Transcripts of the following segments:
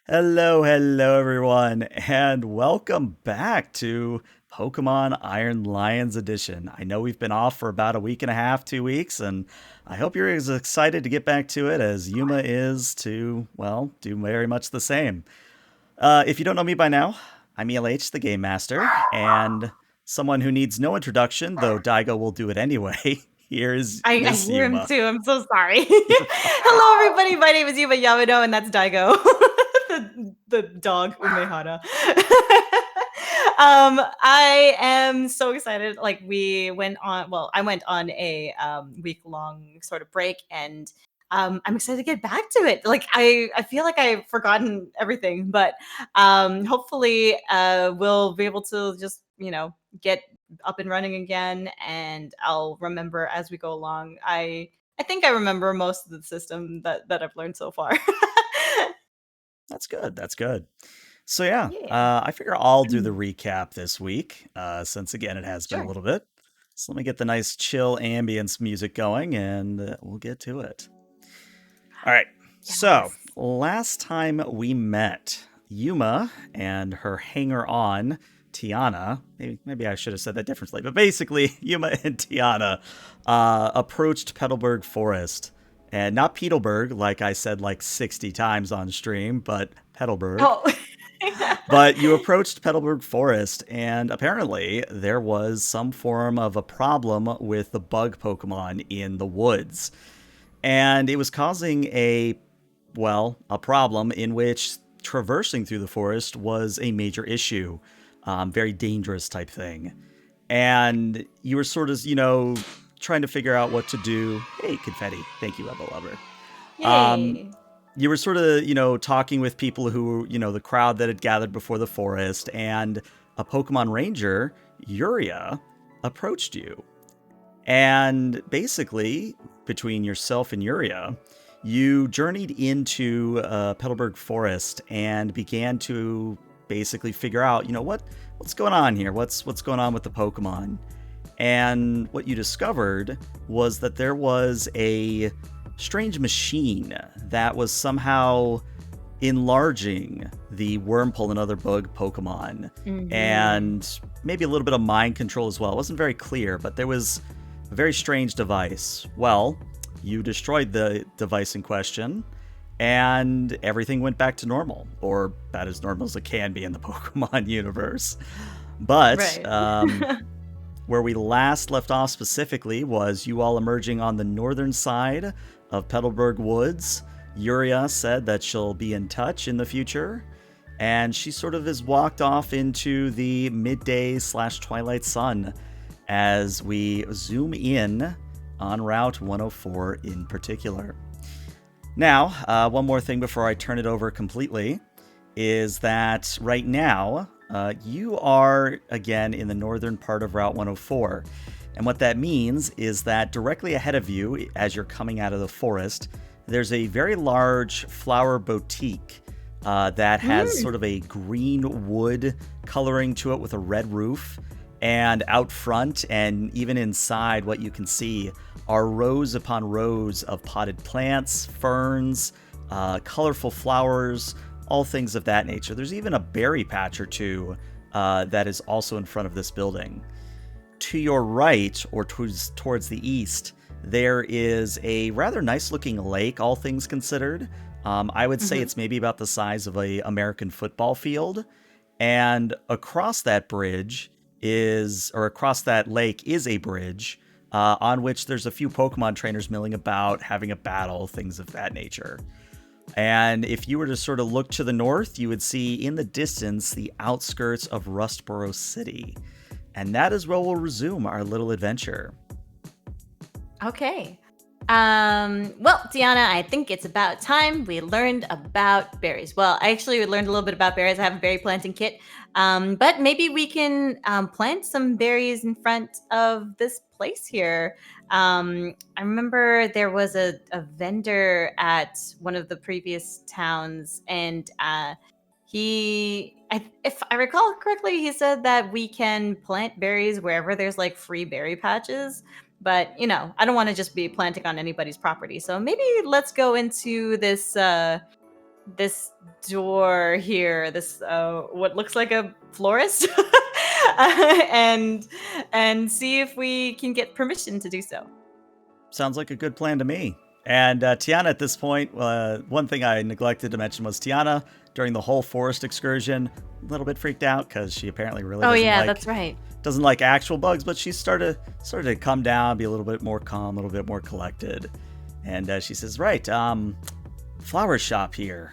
Hello, everyone, and welcome back to Pokemon Iron Lions Edition. I know we've been off for about a week and a half, 2 weeks, and I hope you're as excited to get back to it as Yuma is to, well, do very much the same. If you don't know me by now, I'm ELH, the Game Master, and someone who needs no introduction, though Daigo will do it anyway. Here's I Miss hear him Yuma. too. I'm so sorry. Hello, everybody. My name is Yuma Yamano, and that's Daigo, the dog Umehara. I am so excited. Like I went on a week long sort of break, and I'm excited to get back to it. Like I feel like I've forgotten everything, but hopefully, we'll be able to just get up and running again, and I'll remember as we go along. I think I remember most of the system that I've learned so far. That's good. That's good. So yeah, Yeah. I figure I'll do the recap this week, since again it has been a Sure. little bit. So let me get the nice chill ambience music going, and we'll get to it. All right. So Yes. last time we met, Yuma and her hanger-on Tiana. Maybe I should have said that differently, but basically Yuma and Tiana approached Petalburg Forest. And not Petalburg, like I said like 60 times on stream, but Petalburg. Oh. But you approached Petalburg Forest, and apparently there was some form of a problem with the bug Pokemon in the woods. And it was causing a problem in which traversing through the forest was a major issue. Very dangerous type thing. And you were sort of, trying to figure out what to do. Hey, confetti. Thank you, Rebel Lover. Um, Yay. you were sort of, talking with people who, the crowd that had gathered before the forest, and a Pokemon Ranger, Yuria, approached you. And basically, between yourself and Yuria, you journeyed into Petalburg Forest and began to basically figure out, what's going on here? What's going on with the Pokemon? And what you discovered was that there was a strange machine that was somehow enlarging the Wurmple and other bug Pokemon, Hmm. and maybe a little bit of mind control as well. It wasn't very clear, but there was a very strange device. Well, you destroyed the device in question, and everything went back to normal, or about as normal as it can be in the Pokemon universe. But Right. where we last left off specifically was you all emerging on the northern side of Petalburg Woods. Yuria said that she'll be in touch in the future, and she sort of has walked off into the midday slash twilight sun as we zoom in on Route 104 in particular. Now, one more thing before I turn it over completely is that right now, you are again in the northern part of Route 104. And what that means is that directly ahead of you, as you're coming out of the forest, there's a very large flower boutique that has Mm. sort of a green wood coloring to it with a red roof. And out front and even inside, what you can see are rows upon rows of potted plants, ferns, colorful flowers, all things of that nature. There's even a berry patch or two that is also in front of this building. To your right, or towards the east, there is a rather nice looking lake, all things considered. I would say Hmm. it's maybe about the size of a American football field. And across that bridge across that lake is a bridge on which there's a few Pokemon trainers milling about, having a battle, things of that nature. And if you were to sort of look to the north, you would see in the distance the outskirts of Rustboro City. And that is where we'll resume our little adventure. Okay. Well, Tiana, I think it's about time we learned about berries. Well, I actually learned a little bit about berries. I have a berry planting kit. But maybe we can plant some berries in front of this place here. I remember there was a vendor at one of the previous towns, and if I recall correctly, he said that we can plant berries wherever there's like free berry patches. But I don't want to just be planting on anybody's property. So maybe let's go into this. this door here, this what looks like a florist, and see if we can get permission to do so. Sounds like a good plan to me. And Tiana, at this point, one thing I neglected to mention was Tiana, during the whole forest excursion, a little bit freaked out because she apparently really That's right. doesn't like actual bugs, but she started to come down, be a little bit more calm, a little bit more collected. And she says, right, flower shop here.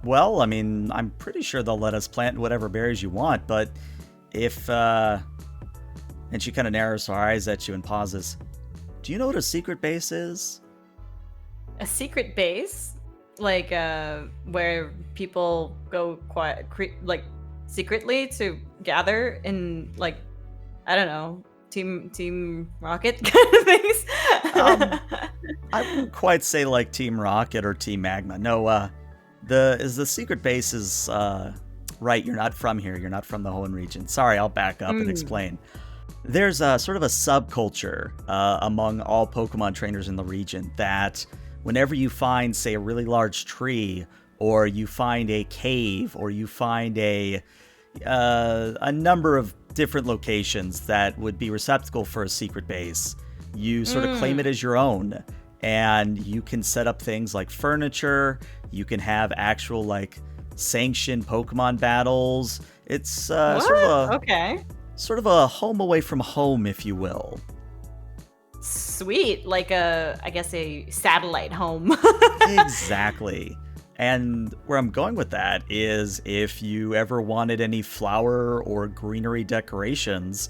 Well, I mean, I'm pretty sure they'll let us plant whatever berries you want, but if, and she kind of narrows her eyes at you and pauses. Do you know what a secret base is? A secret base? Like, where people go like, secretly to gather in, like, I don't know, Team Rocket kind of things? I wouldn't quite say like Team Rocket or Team Magma. No, the secret base is, right, you're not from here. You're not from the Hoenn region. Sorry, I'll back up and explain. There's a sort of a subculture among all Pokemon trainers in the region that whenever you find, say, a really large tree, or you find a cave, or you find a number of different locations that would be receptacle for a secret base, you sort of claim it as your own, and you can set up things like furniture. You can have actual like sanctioned Pokemon battles. It's sort of a home away from home, if you will. Sweet, like I guess a satellite home. Exactly. And where I'm going with that is if you ever wanted any flower or greenery decorations,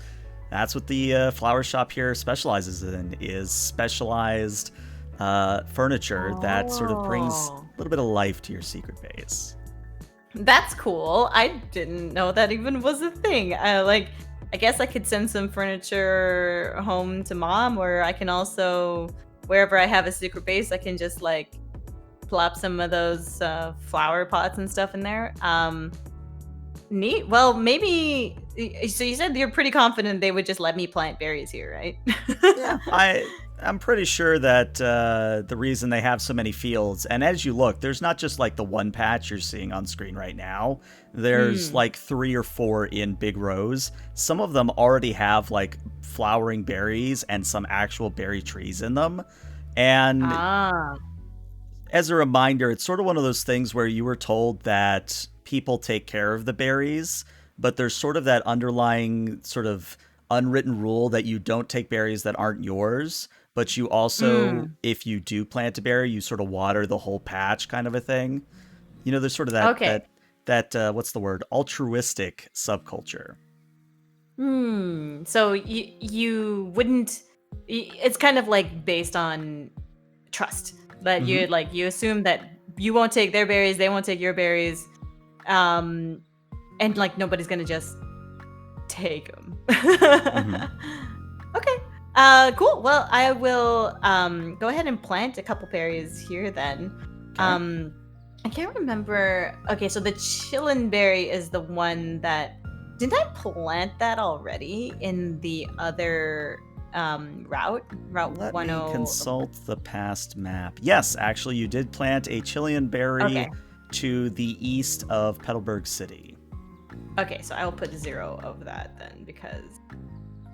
that's what the flower shop here specializes in, is specialized furniture that sort of brings a little bit of life to your secret base. That's cool. I didn't know that even was a thing. I guess I could send some furniture home to Mom, or I can also, wherever I have a secret base, I can just like plop some of those flower pots and stuff in there. Neat. Well, maybe. So you said you're pretty confident they would just let me plant berries here, right? Yeah, I'm pretty sure that the reason they have so many fields, and as you look, there's not just like the one patch you're seeing on screen right now. There's like 3 or 4 in big rows. Some of them already have like flowering berries and some actual berry trees in them. And as a reminder, it's sort of one of those things where you were told that people take care of the berries, but there's sort of that underlying sort of unwritten rule that you don't take berries that aren't yours. But you also, if you do plant a berry, you sort of water the whole patch, kind of a thing. You know, there's sort of that what's the word? Altruistic subculture. So you wouldn't. It's kind of like based on trust. That you assume that you won't take their berries, they won't take your berries, and like nobody's gonna just take them. Okay. Cool. Well, I will go ahead and plant a couple berries here then. Okay. I can't remember. Okay, so the chillin berry is the one that, didn't I plant that already in the other route? Route 10. Let me consult the past map. Yes, actually, you did plant a chillian berry to the east of Petilburg City. Okay, so I will put 0 of that then, because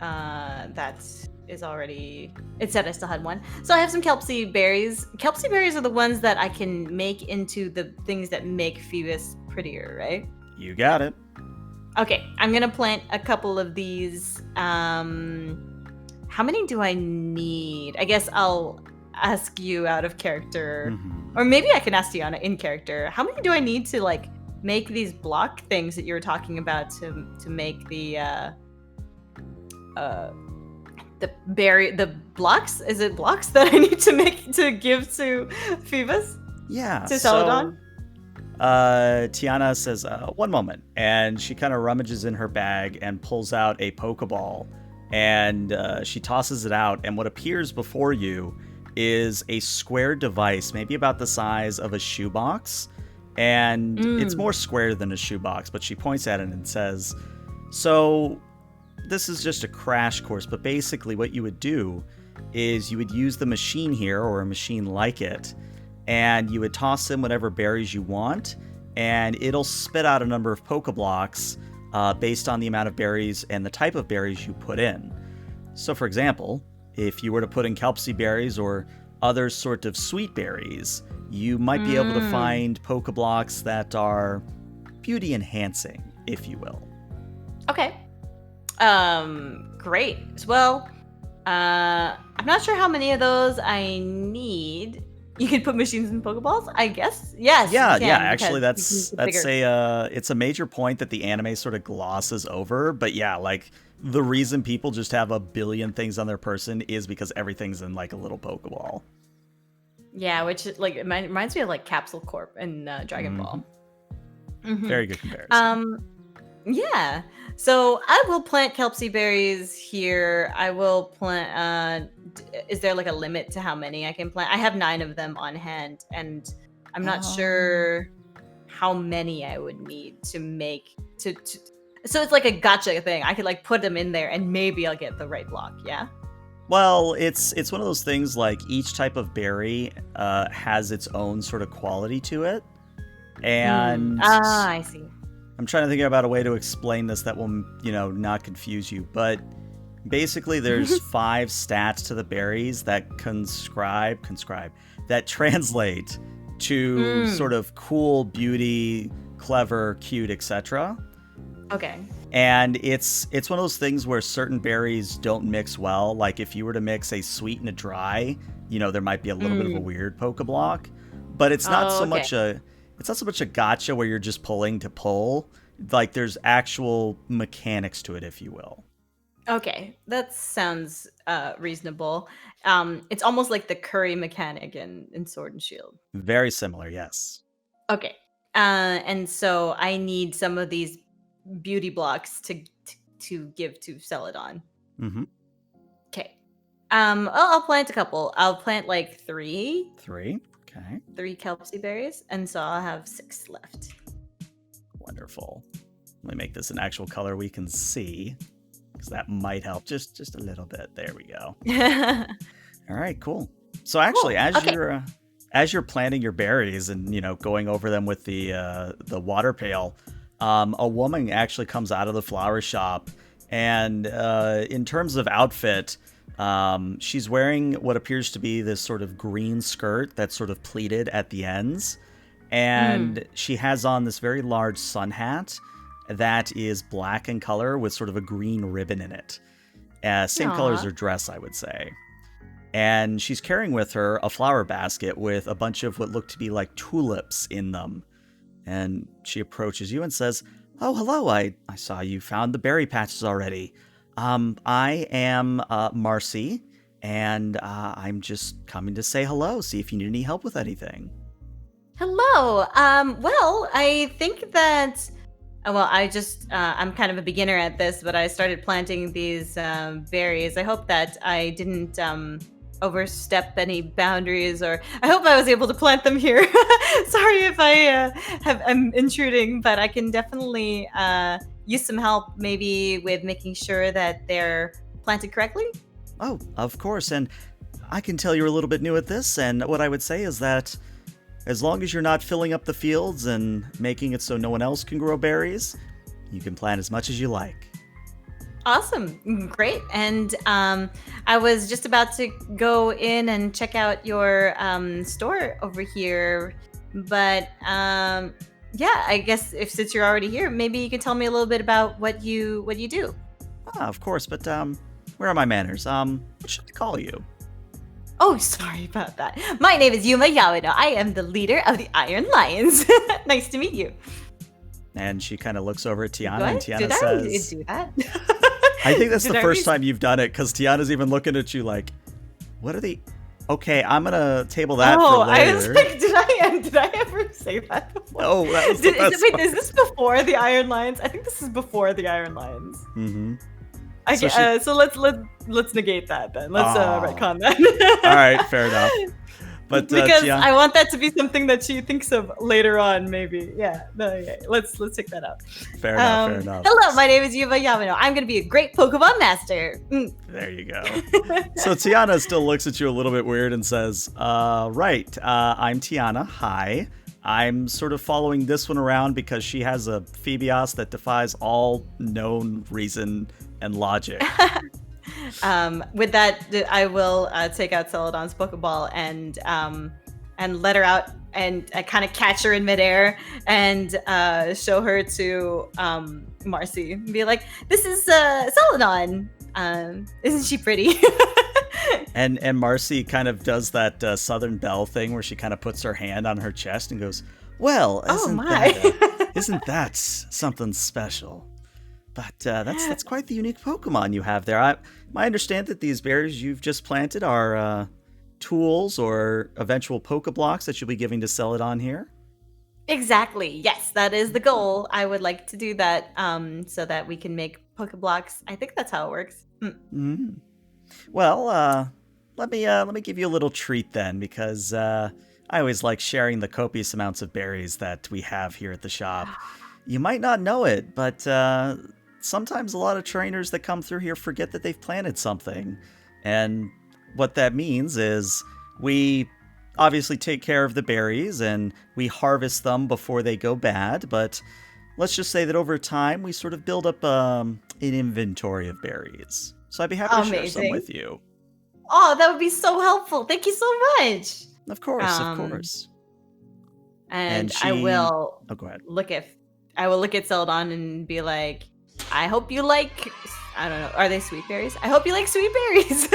that is already, it said I still had 1. So I have some Kelpsie berries. Kelpsie berries are the ones that I can make into the things that make Phoebus prettier, right? You got it. Okay, I'm gonna plant a couple of these. How many do I need? I guess I'll ask you out of character, or maybe I can ask Tiana in character. How many do I need to like make these block things that you were talking about to make the berry, the blocks? Is it blocks that I need to make to give to Phoebus? Yeah. To Celadon? Tiana says, 1 moment. And she kind of rummages in her bag and pulls out a Pokeball. And she tosses it out. And what appears before you is a square device, maybe about the size of a shoebox. And it's more square than a shoebox. But she points at it and says, so this is just a crash course. But basically what you would do is you would use the machine here, or a machine like it, and you would toss in whatever berries you want, and it'll spit out a number of Pokeblocks based on the amount of berries and the type of berries you put in. So for example, if you were to put in Kelpsie berries or other sort of sweet berries, you might be able to find Pokeblocks that are beauty enhancing, if you will. Okay. Great. Well, I'm not sure how many of those I need. You can put machines in Pokeballs, I guess. Yes. Yeah, you can, yeah. Actually, because that's it's a major point that the anime sort of glosses over. But yeah, like the reason people just have a billion things on their person is because everything's in like a little Pokeball. Yeah, which like it reminds me of like Capsule Corp and Dragon Ball. Mm-hmm. Very good comparison. Yeah. So I will plant Kelpsie berries here. I will plant. Is there like a limit to how many I can plant? I have 9 of them on hand, and I'm not sure how many I would need to make to. So it's like a gotcha thing. I could like put them in there, and maybe I'll get the right block. Yeah. Well, it's one of those things like each type of berry has its own sort of quality to it, and I see. I'm trying to think about a way to explain this that will, not confuse you. But basically, there's 5 stats to the berries that that translate to sort of cool, beauty, clever, cute, etc. Okay. And it's one of those things where certain berries don't mix well. Like if you were to mix a sweet and a dry, there might be a little bit of a weird Pokeblock. But it's not so much a gotcha where you're just pulling to pull. Like there's actual mechanics to it, if you will. Okay, that sounds reasonable. It's almost like the curry mechanic in Sword and Shield. Very similar, yes. Okay, and so I need some of these beauty blocks to give to Celadon. Mm-hmm. Okay. I'll plant a couple. I'll plant like 3. 3. Okay. 3 Kelpsie berries, and so I'll have 6 left. Wonderful. Let me make this an actual color we can see, because that might help just a little bit. There we go. All right, cool. So actually, as you're planting your berries and going over them with the water pail, a woman actually comes out of the flower shop, and in terms of outfit, she's wearing what appears to be this sort of green skirt that's sort of pleated at the ends, and she has on this very large sun hat that is black in color with sort of a green ribbon in it. Same color as her dress, I would say. And she's carrying with her a flower basket with a bunch of what look to be like tulips in them. And she approaches you and says, "Oh, hello, I saw you found the berry patches already. I am Marcy, and I'm just coming to say hello, see if you need any help with anything." Hello. Well, I think that... I'm kind of a beginner at this, but I started planting these berries. I hope that I didn't overstep any boundaries, or I hope I was able to plant them here. Sorry if I'm intruding, but I can definitely use some help, maybe with making sure that they're planted correctly. Oh, of course, and I can tell you're a little bit new at this, and what I would say is that as long as you're not filling up the fields and making it so no one else can grow berries, you can plant as much as you like. Awesome. Great. And I was just about to go in and check out your store over here. But I guess since you're already here, maybe you could tell me a little bit about what you do. Of course, but where are my manners? What should I call you? Oh, sorry about that. My name is Yuma Yamano. I am the leader of the Iron Lions. Nice to meet you. And she kind of looks over at Tiana, and Tiana says... Do that? I think that's the first time you've done it, because Tiana's even looking at you like, what are the... Okay, I'm going to table that for later. I was like, did I ever say that before? No, that was the best part. Is this before the Iron Lions? I think this is before the Iron Lions. Mm-hmm. Okay, so let's negate that then. Let's retcon that. All right, fair enough. But because Tiana, I want that to be something that she thinks of later on, maybe. Yeah. No, yeah. Let's check that out. fair enough. Hello, my name is Yuma Yamano. I'm gonna be a great Pokemon master. There you go. So Tiana still looks at you a little bit weird and says, right, I'm Tiana. Hi. I'm sort of following this one around because she has a Phoebios that defies all known reason and logic. With that, I will take out Celadon's Pokeball and let her out and kind of catch her in midair and show her to Marcy. Be like, "This is Celadon. Isn't she pretty?" And Marcy kind of does that Southern Belle thing where she kind of puts her hand on her chest and goes, "Well, isn't that something special?" But that's quite the unique Pokemon you have there. I understand that these berries you've just planted are tools or eventual Pokeblocks that you'll be giving to Celadon here. Exactly. Yes, that is the goal. I would like to do that so that we can make Pokeblocks. I think that's how it works. Mm-hmm. Well, let me give you a little treat then, because I always like sharing the copious amounts of berries that we have here at the shop. You might not know it, but sometimes a lot of trainers that come through here forget that they've planted something. And what that means is we obviously take care of the berries and we harvest them before they go bad, but let's just say that over time we sort of build up an inventory of berries. So I'd be happy to share some with you. Oh, that would be so helpful. Thank you so much. Of course. And I will go ahead. I will look at Celadon and be like, I hope you like, I don't know, are they sweet berries? I hope you like sweet berries.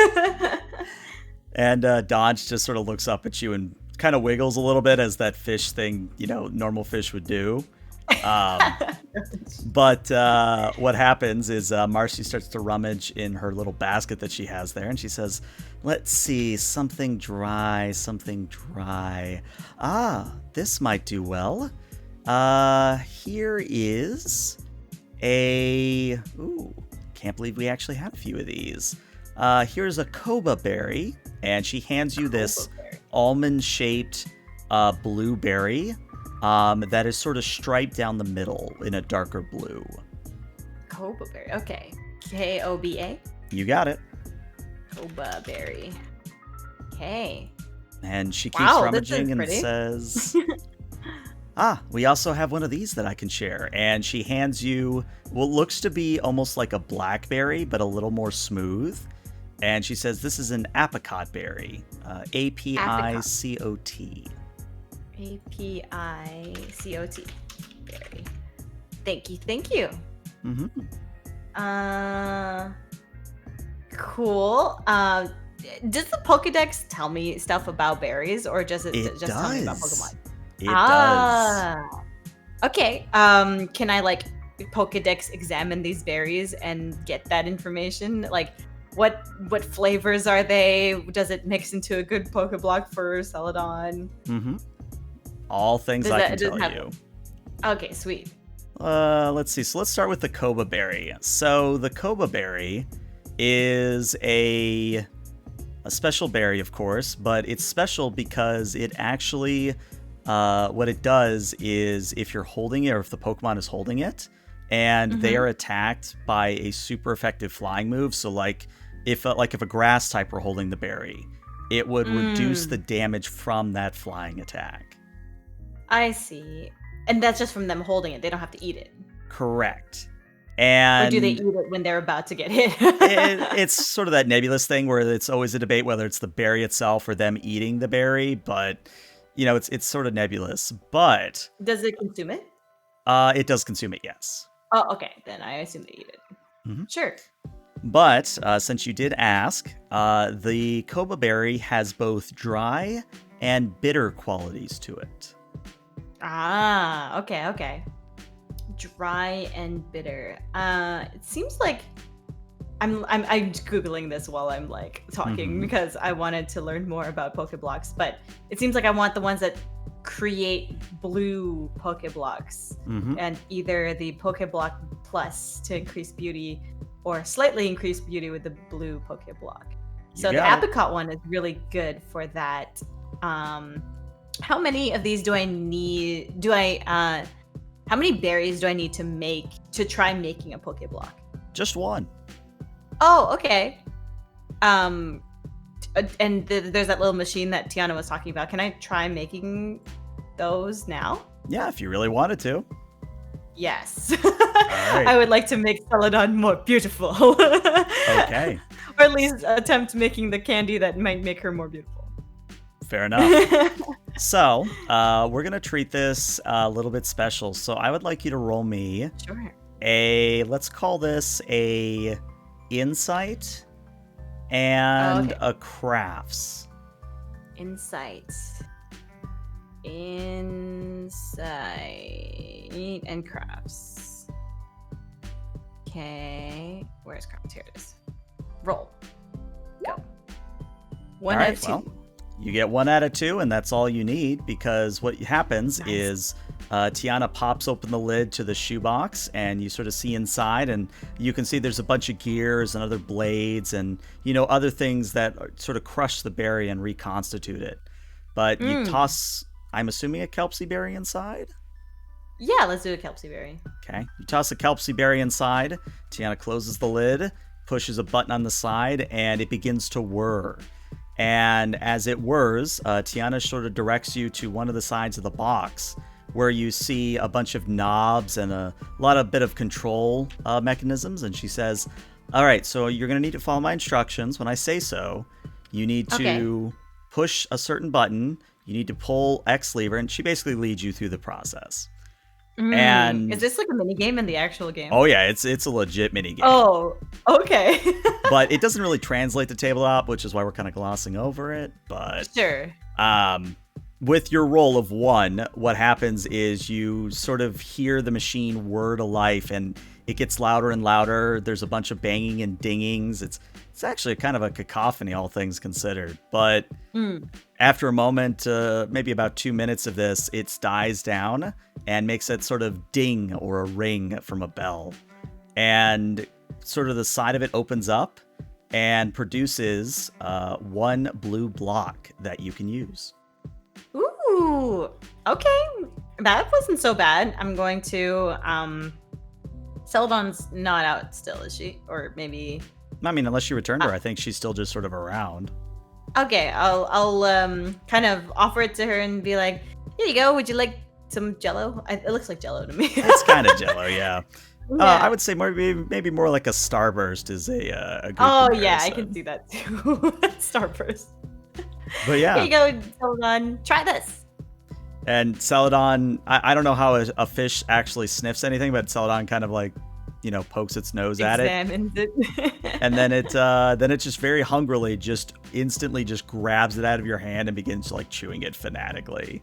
And Dodge just sort of looks up at you and kind of wiggles a little bit as that fish thing, normal fish would do. But what happens is Marcy starts to rummage in her little basket that she has there, and she says, "Let's see, something dry. Ah, this might do well. Here is can't believe we actually have a few of these. Here's a Coba Berry," and she hands you this almond-shaped blueberry that is sort of striped down the middle in a darker blue. Coba Berry, okay. Koba? You got it. Coba Berry. Okay. And she keeps rummaging and says, we also have one of these that I can share. And she hands you what looks to be almost like a blackberry, but a little more smooth. And she says, this is an Apricot Berry. Apicot. Apicot Berry. Thank you. Mm-hmm. Cool. Does the Pokedex tell me stuff about berries, or does it just tell me about Pokemon? It does. Okay. Can I Pokedex examine these berries and get that information? Like, what flavors are they? Does it mix into a good Pokeblock for Celadon? Mm-hmm. All things I can tell you. Okay, sweet. Let's see. So let's start with the Coba Berry. So the Coba Berry is a special berry, of course, but it's special because it actually, what it does is if you're holding it or if the Pokemon is holding it and they are attacked by a super effective flying move, so if a grass type were holding the berry, it would reduce the damage from that flying attack. I see. And that's just from them holding it. They don't have to eat it. Correct. And or do they eat it when they're about to get hit? It's sort of that nebulous thing where it's always a debate whether it's the berry itself or them eating the berry, but it's sort of nebulous. But does it consume it? It does consume it, yes. Oh, okay. Then I assume they eat it. Mm-hmm. Sure. But since you did ask, the Coba Berry has both dry and bitter qualities to it. Ah, okay. Dry and bitter. It seems like I'm googling this while I'm talking because I wanted to learn more about Pokeblocks, but it seems like I want the ones that create blue Pokeblocks, and either the Pokeblock Plus to increase beauty or slightly increase beauty with the blue Pokeblock. So the Apricot one is really good for that How many of these do I need? How many berries do I need to try making a Pokeblock? Just one. Oh, okay. And there's that little machine that Tiana was talking about. Can I try making those now? Yeah, if you really wanted to. Yes. Right. I would like to make Celadon more beautiful. Okay. Or at least attempt making the candy that might make her more beautiful. Fair enough. So, we're going to treat this a little bit special. So I would like you to roll me Sure. let's call this a insight and a crafts. Insight and crafts. Okay, where's crafts? Here it is. Roll. Go. One out of two. Well, you get 1 out of 2, and that's all you need, because what happens Nice. is Tiana pops open the lid to the shoebox, and you sort of see inside, and you can see there's a bunch of gears and other blades and, other things that sort of crush the berry and reconstitute it. But you toss, I'm assuming, a Kelpsie berry inside? Yeah, let's do a Kelpsie berry. Okay. You toss a Kelpsie berry inside. Tiana closes the lid, pushes a button on the side, and it begins to whir. And as it whirs, Tiana sort of directs you to one of the sides of the box where you see a bunch of knobs and a bit of control mechanisms. And she says, all right, so you're going to need to follow my instructions. When I say so, you need to push a certain button. You need to pull X lever. And she basically leads you through the process. And is this like a mini game in the actual game? Oh yeah, it's a legit mini game. Oh, okay. But it doesn't really translate to tabletop, which is why we're kind of glossing over it. But sure. With your roll of 1, what happens is you sort of hear the machine whir to life, and it gets louder and louder. There's a bunch of banging and dingings. It's actually kind of a cacophony, all things considered. But after a moment, maybe about 2 minutes of this, it dies down and makes that sort of ding or a ring from a bell. And sort of the side of it opens up and produces 1 blue block that you can use. Ooh, okay. That wasn't so bad. I'm going to... Celadon's not out still, is she? Or maybe... I mean, unless you returned her, I think she's still just sort of around. Okay, I'll kind of offer it to her and be like, here you go. Would you like some Jello? It looks like Jello to me. It's kind of Jello, yeah. Yeah. I would say maybe more like a Starburst is a good comparison. Yeah, I can see that too. Starburst. But yeah. Here you go, Celadon. Try this. And Celadon, I don't know how a fish actually sniffs anything, but Celadon kind of like, pokes its nose at it. Examines it. And then it just very hungrily instantly grabs it out of your hand and begins like chewing it fanatically.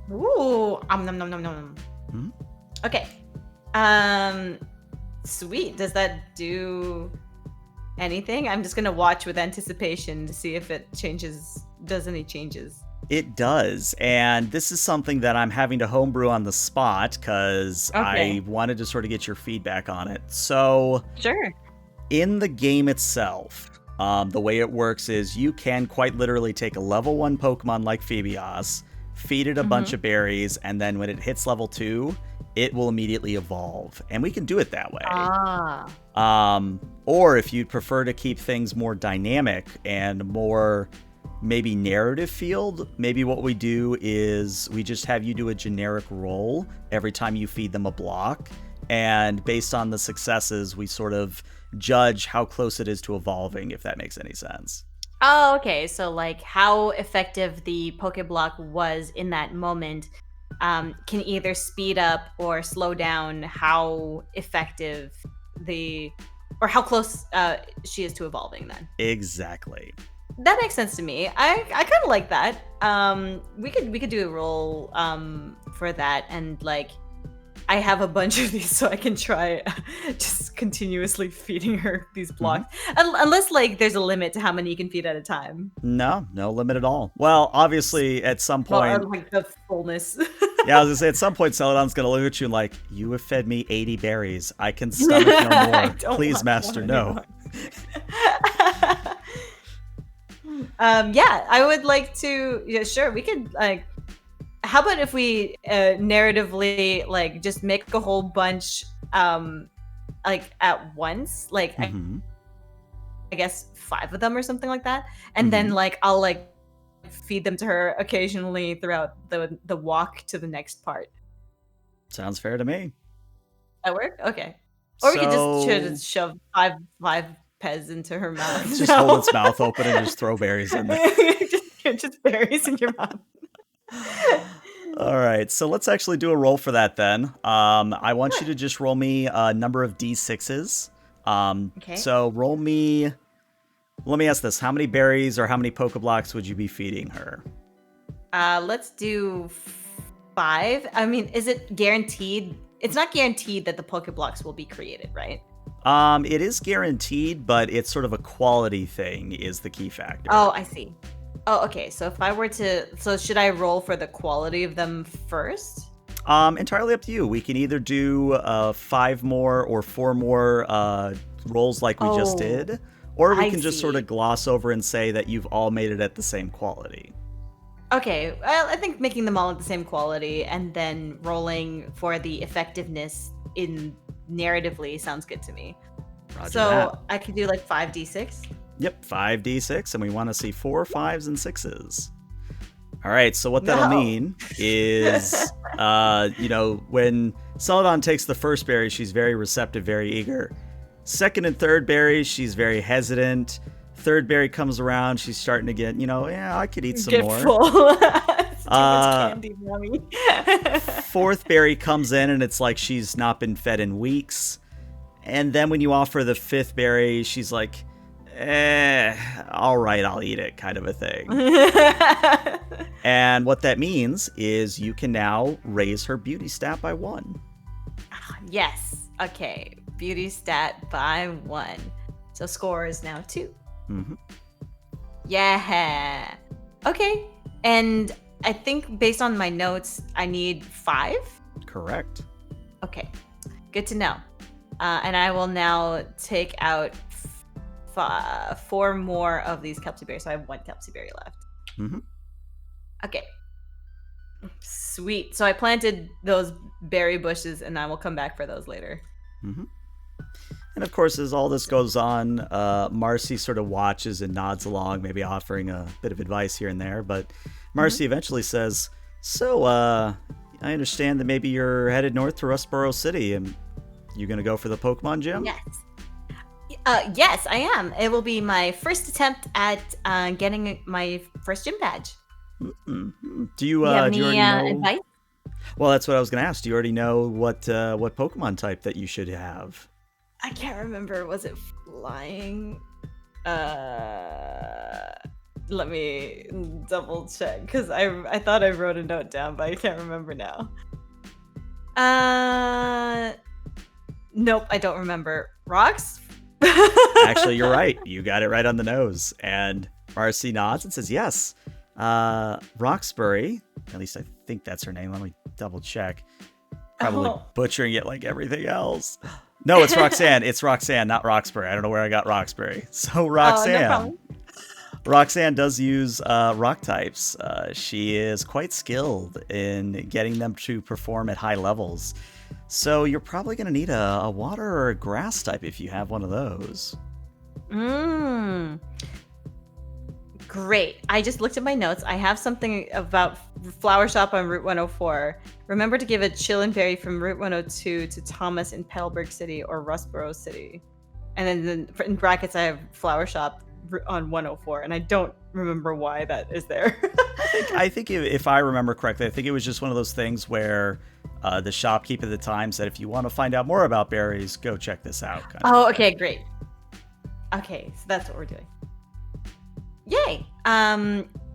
Ooh, nom nom nom nom. Hmm? Okay. Sweet. Does that do anything? I'm just gonna watch with anticipation to see if it does any changes. It does, and this is something that I'm having to homebrew on the spot because I wanted to sort of get your feedback on it. So, sure. In the game itself, the way it works is you can quite literally take a level 1 Pokemon like Phoebios, feed it a bunch of berries, and then when it hits level 2, it will immediately evolve. And we can do it that way. Or if you'd prefer to keep things more dynamic and more maybe narrative field, maybe what we do is we just have you do a generic roll every time you feed them a block. And based on the successes, we sort of judge how close it is to evolving, if that makes any sense. Oh, okay. So like how effective the Pokeblock was in that moment can either speed up or slow down how effective or how close she is to evolving then. Exactly. That makes sense to me. I kind of like that. We could do a roll for that, and like I have a bunch of these, so I can try just continuously feeding her these blocks. Unless like there's a limit to how many you can feed at a time. No limit at all. Well, obviously at some point, like the fullness. Yeah, I was gonna say at some point Celadon's gonna look at you and like, you have fed me 80 berries. I can stomach no more. Please, master, no. Yeah, I would like to. Yeah, sure. We could like. How about if we narratively like just make a whole bunch like at once, like Mm-hmm. I guess 5 of them or something like that, and then Mm-hmm. like I'll like feed them to her occasionally throughout the walk to the next part. Sounds fair to me. That work? Okay. Or we could So just shove five pez into her mouth. just hold No. its mouth open and just throw berries in there. just berries in your mouth. All right, so let's actually do a roll for that then. I want you Sure. to just roll me a number of d6s. Okay. So roll me. Let me ask this: how many berries or how many Pokeblocks would you be feeding her? Let's do 5. I mean, is it guaranteed? It's not guaranteed that the Pokeblocks will be created, right? It is guaranteed, but it's sort of a quality thing is the key factor. Oh, I see. Oh, okay. So if I were to, so should I roll for the quality of them first? Entirely up to you. We can either do 5 more or 4 more rolls like we just Oh, did, or we I can just sort see. of gloss over and say that you've all made it at the same quality. Okay, well, I think making them all at the same quality and then rolling for the effectiveness in narratively sounds good to me. Roger So that. I could do like 5d6. Yep, 5d6, and we want to see 4, 5s, and 6s. All right, so what that'll No. mean is, when Celadon takes the first berry, she's very receptive, very eager. Second and third berries, she's very hesitant. Third berry comes around, she's starting to get, yeah, I could eat some Get more. full. It's too much candy, mommy. Fourth berry comes in, and it's like she's not been fed in weeks. And then when you offer the fifth berry, she's like, all right, I'll eat it, kind of a thing. And what that means is you can now raise her beauty stat by 1. Yes. Okay. Beauty stat by 1. So score is now 2. Mm-hmm. Yeah. Okay. And I think based on my notes, I need 5. Correct. Okay. Good to know. And I will now take out 4 more of these Kelpie berries. So I have 1 Kelpie berry left. Mm-hmm. Okay. Sweet. So I planted those berry bushes and I will come back for those later. Mm-hmm. And of course, as all this goes on, Marcy sort of watches and nods along, maybe offering a bit of advice here and there. But Marcy eventually says, so, I understand that maybe you're headed north to Rustboro City, and you going to go for the Pokemon gym? Yes. Yes, I am. It will be my first attempt at getting my first gym badge. Mm-hmm. Do you have do you any already know? advice? Well, that's what I was going to ask. Do you already know what Pokemon type that you should have? I can't remember. Was it flying? Let me double check because I thought I wrote a note down, but I can't remember now. Nope, I don't remember. Rocks? Actually, you're right. You got it right on the nose. And Marcy nods and says, yes. Roxbury, at least I think that's her name. Let me double check. Probably butchering it like everything else. No, it's Roxanne. It's Roxanne, not Roxbury. I don't know where I got Roxbury. So Roxanne. No problem. Roxanne does use rock types. She is quite skilled in getting them to perform at high levels. So you're probably going to need a water or a grass type if you have one of those. Great. I just looked at my notes. I have something about Flower Shop on Route 104. Remember to give a Chillin' Berry from Route 102 to Thomas in Petalburg City or Rustboro City. And then in brackets, I have Flower Shop on 104, and I don't remember why that is there. I think if I remember correctly, I think it was just one of those things where the shopkeep at the time said, if you want to find out more about berries, go check this out. Oh, okay, great. Okay, so that's what we're doing. Yay!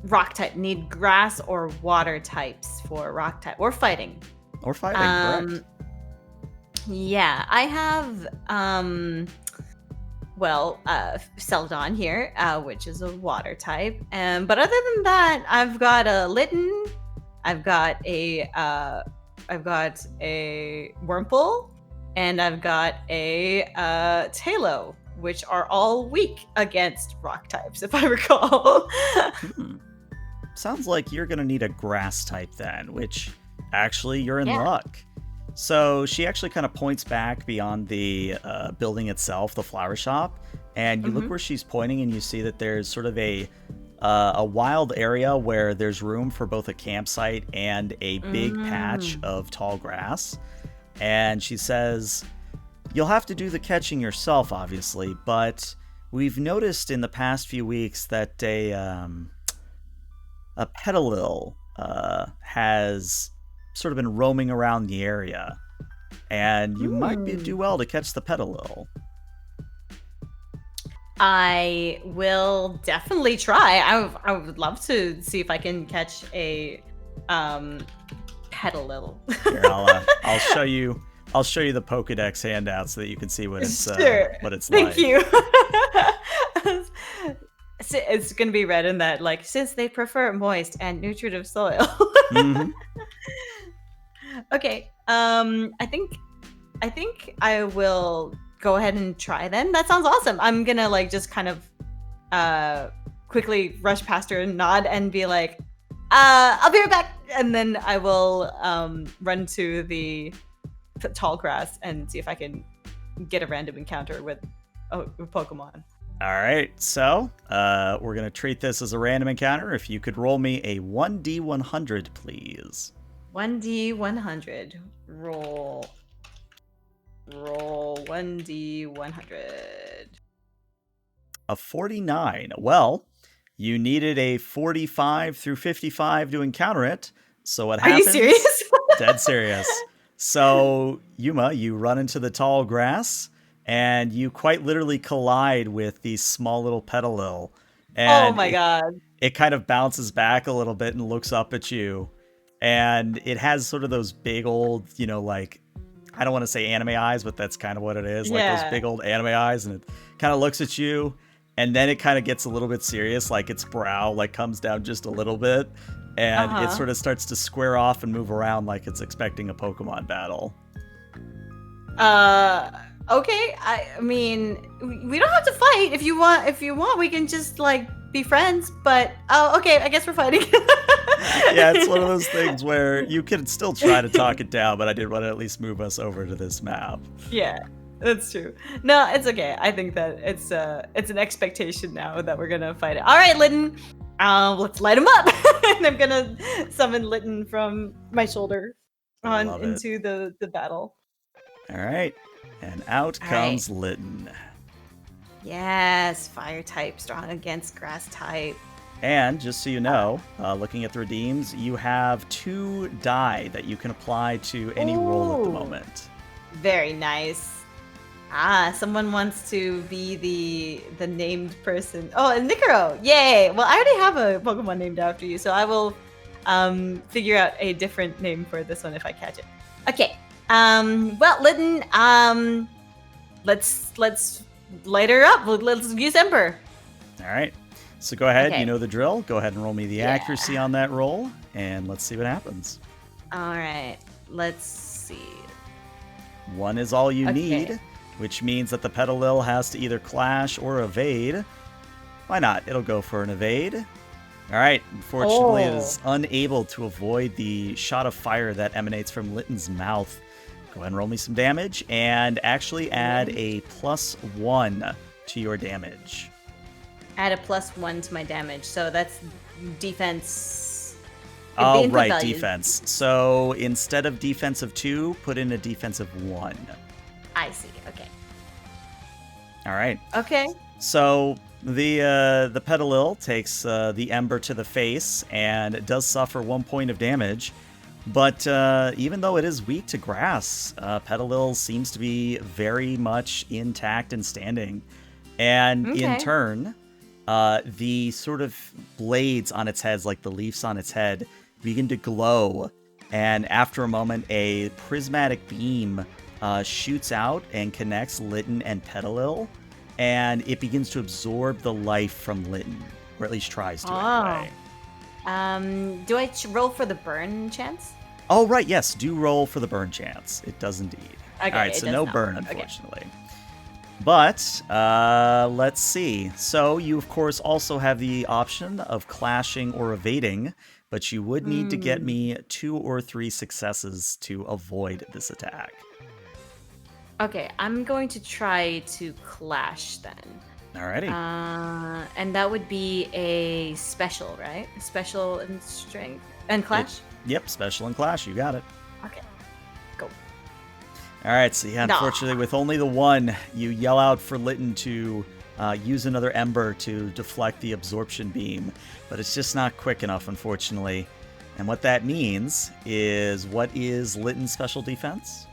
Rock type. Need grass or water types for rock type. Or fighting. Or fighting, correct. Yeah, I have Celadon here, which is a water type. But other than that, I've got a Litten, I've got a Wurmple, and I've got a Talo, which are all weak against rock types, if I recall. Sounds like you're going to need a grass type then, which actually you're in Yeah. luck. So she actually kind of points back beyond the building itself, the flower shop, and you look where she's pointing and you see that there's sort of a wild area where there's room for both a campsite and a big patch of tall grass. And she says, you'll have to do the catching yourself, obviously, but we've noticed in the past few weeks that a Petilil has sort of been roaming around the area, and you might do well to catch the Petilil. I will definitely try. I would love to see if I can catch a Petilil. Here, I'll show you. I'll show you the Pokédex handout so that you can see what it's what it's Thank like. you. It's gonna be read in that, like, since they prefer moist and nutritive soil. Okay. I think I will go ahead and try then. That sounds awesome. I'm gonna like just kind of quickly rush past her and nod and be like, I'll be right back. And then I will run to the tall grass and see if I can get a random encounter with a Pokemon. All right, so we're going to treat this as a random encounter. If you could roll me a 1d100, please. 1d100. Roll 1d100. A 49. Well, you needed a 45 through 55 to encounter it. So what happens? Are you serious? Dead serious. So, Yuma, you run into the tall grass, and you quite literally collide with the small little Petilil. And oh my god. It kind of bounces back a little bit and looks up at you. And it has sort of those big old, like, I don't want to say anime eyes, but that's kind of what it is. Like those big old anime eyes. And it kind of looks at you. And then it kind of gets a little bit serious, like its brow like comes down just a little bit. And it sort of starts to square off and move around like it's expecting a Pokemon battle. Okay. I mean, we don't have to fight. If you want, we can just like be friends. But okay, I guess we're fighting. Yeah, it's one of those things where you can still try to talk it down, but I did want to at least move us over to this map. Yeah, that's true. No, it's okay. I think that it's an expectation now that we're gonna fight it. All right, Litten. Let's light him up. And I'm gonna summon Litten from my shoulder into the battle. All right, and out comes Litten. Yes, fire type, strong against grass type. And just so you know, looking at the redeems, you have 2 die that you can apply to any roll at the moment. Very nice. Someone wants to be the named person. Oh, Nicaro! Yay! Well, I already have a Pokemon named after you, so I will figure out a different name for this one if I catch it. Okay. Well, Litten, let's light her up. Let's use Ember. All right. So go ahead. Okay. You know the drill. Go ahead and roll me the accuracy on that roll, and let's see what happens. All right. Let's see. 1 is all you need, which means that the Petilil has to either clash or evade. Why not? It'll go for an evade. All right. Unfortunately, it is unable to avoid the shot of fire that emanates from Litten's mouth. Go ahead and roll me some damage, and actually add a +1 to your damage. Add a +1 to my damage, so that's defense. Oh, right, value. Defense. So instead of defense of 2, put in a defense of 1. I see. Okay. All right. Okay. So the Petilil takes the Ember to the face and does suffer 1 point of damage. But even though it is weak to grass, Petilil seems to be very much intact and standing. And in turn, the sort of blades on its head, like the leaves on its head, begin to glow. And after a moment, a prismatic beam shoots out and connects Litten and Petilil. And it begins to absorb the life from Litten, or at least tries to anyway. Do I roll for the burn chance? Oh, right, yes. Do roll for the burn chance. It does indeed. Okay, all right, so no burn, unfortunately. But let's see. So you, of course, also have the option of clashing or evading, but you would need to get me 2 or 3 successes to avoid this attack. Okay, I'm going to try to clash then. Alrighty. And that would be a special, right? Special and strength and clash. Yep, special and clash. You got it. Okay, go. All right, so yeah, unfortunately, with only the 1, you yell out for Litten to use another Ember to deflect the absorption beam, but it's just not quick enough, unfortunately. And what that means is, what is Litten's special defense?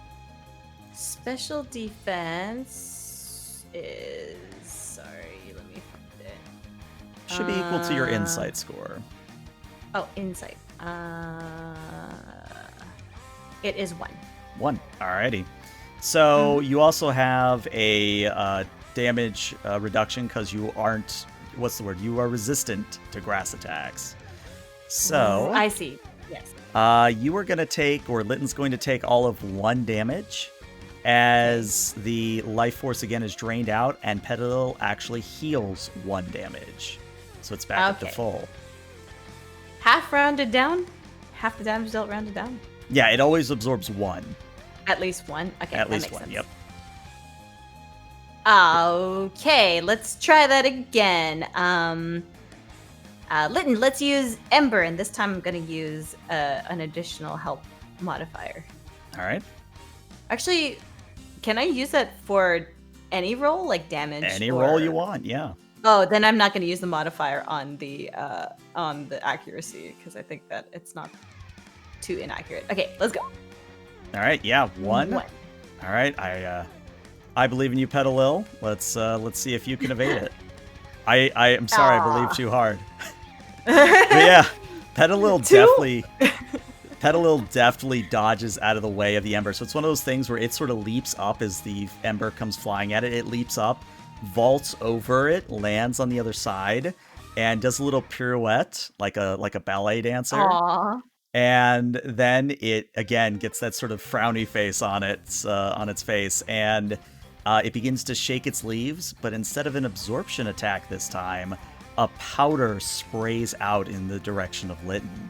Special defense is... Sorry, let me find it. Should be equal to your insight score. Oh, insight. It is 1. 1. Alrighty. So you also have a damage reduction because you aren't... What's the word? You are resistant to grass attacks. So... I see. Yes. You are going to take, or Litten's going to take all of 1 damage as the life force again is drained out, and Petilil actually heals 1 damage. So it's back up to full. Half rounded down? Half the damage dealt rounded down? Yeah, it always absorbs 1. At least 1? Okay, At that least makes 1, sense. yep. Okay, let's try that again. Litten, let's use Ember, and this time I'm going to use an additional help modifier. All right. Actually, can I use that for any roll, like damage? Any roll you want, yeah. Oh, then I'm not going to use the modifier on the accuracy, because I think that it's not too inaccurate. Okay, let's go. All right, yeah, 1. All right, I believe in you, Petilil. Let's see if you can evade it. I'm sorry, I believe too hard. But yeah, Petilil definitely dodges out of the way of the Ember. So it's one of those things where it sort of leaps up as the Ember comes flying at it. It leaps up, vaults over it, lands on the other side, and does a little pirouette like a ballet dancer. Aww. And then it again gets that sort of frowny face on its face, and it begins to shake its leaves. But instead of an absorption attack this time, a powder sprays out in the direction of Litten.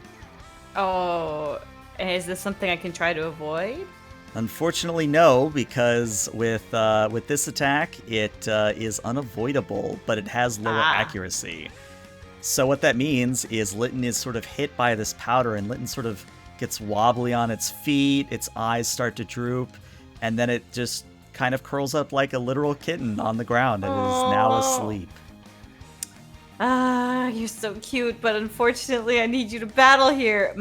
Oh, is this something I can try to avoid? Unfortunately, no, because with this attack, it is unavoidable, but it has lower accuracy. So what that means is Litten is sort of hit by this powder, and Litten sort of gets wobbly on its feet, its eyes start to droop, and then it just kind of curls up like a literal kitten on the ground and is now asleep. You're so cute, but unfortunately I need you to battle here.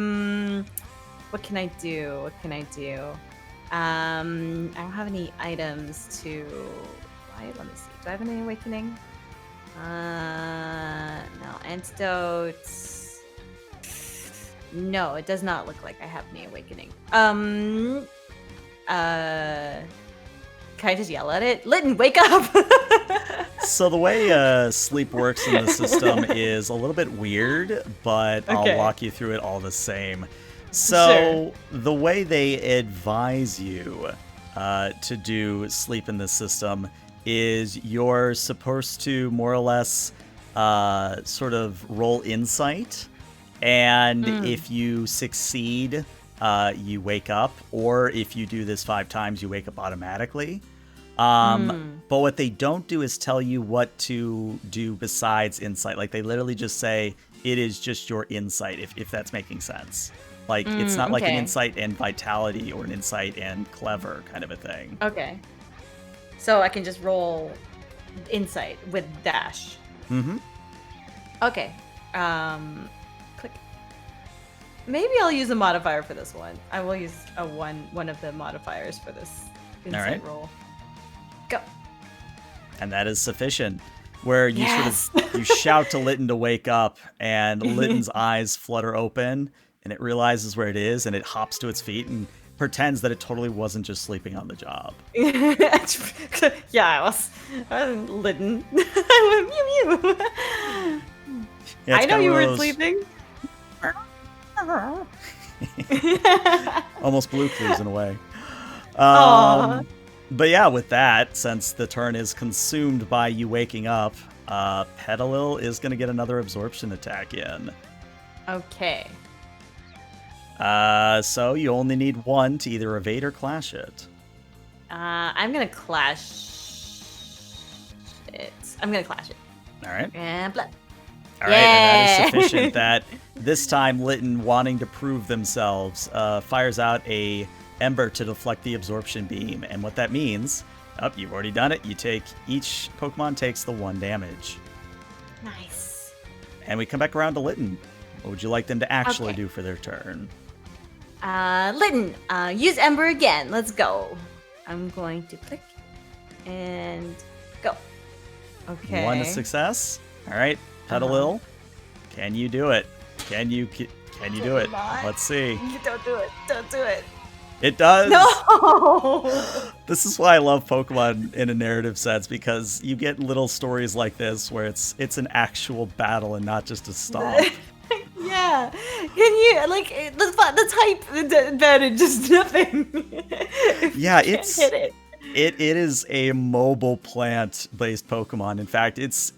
What can I do? I don't have any items to... Let me see. Do I have any awakening? No. Antidotes. No, it does not look like I have any awakening. Can I just yell at it? Litten, wake up! So the way sleep works in the system is a little bit weird, but I'll walk you through it all the same. So the way they advise you to do sleep in this system is you're supposed to more or less sort of roll insight, and if you succeed, you wake up, or if you do this 5 times, you wake up automatically. But what they don't do is tell you what to do besides insight. Like, they literally just say it is just your insight, if that's making sense. Like, it's not like an insight and vitality or an insight and clever kind of a thing. Okay. So I can just roll insight with dash. Mm-hmm. Okay. Click. Maybe I'll use a modifier for this one. I will use one of the modifiers for this insight roll. Go. And that is sufficient. Where you sort of you shout to Litten to wake up, and Litten's eyes flutter open, and it realizes where it is, and it hops to its feet and pretends that it totally wasn't just sleeping on the job. Yeah, I was Litten. I went mew mew. Yeah, I know you were sleeping. Almost Blue Clues in a way. But yeah, with that, since the turn is consumed by you waking up, Petilil is going to get another absorption attack in. Okay. So you only need one to either evade or clash it. I'm gonna clash it. I'm gonna clash it. All right. And blah. All right, and that is sufficient. That this time, Lytton, wanting to prove themselves, fires out a Ember to deflect the absorption beam. And what that means, you've already done it. Each Pokemon takes the 1 damage. Nice. And we come back around to Lytton. What would you like them to actually do for their turn? Lytton, use Ember again. Let's go. I'm going to click and go. Okay. 1 success. All right, Petilil, can you do it? Can you do it? Let's see. Don't do it. Don't do it. It does. No. This is why I love Pokemon in a narrative sense, because you get little stories like this where it's an actual battle and not just a stomp. Yeah. Can you the type advantage is nothing. Yeah, hit it. It is a mobile plant-based Pokemon. In fact, it's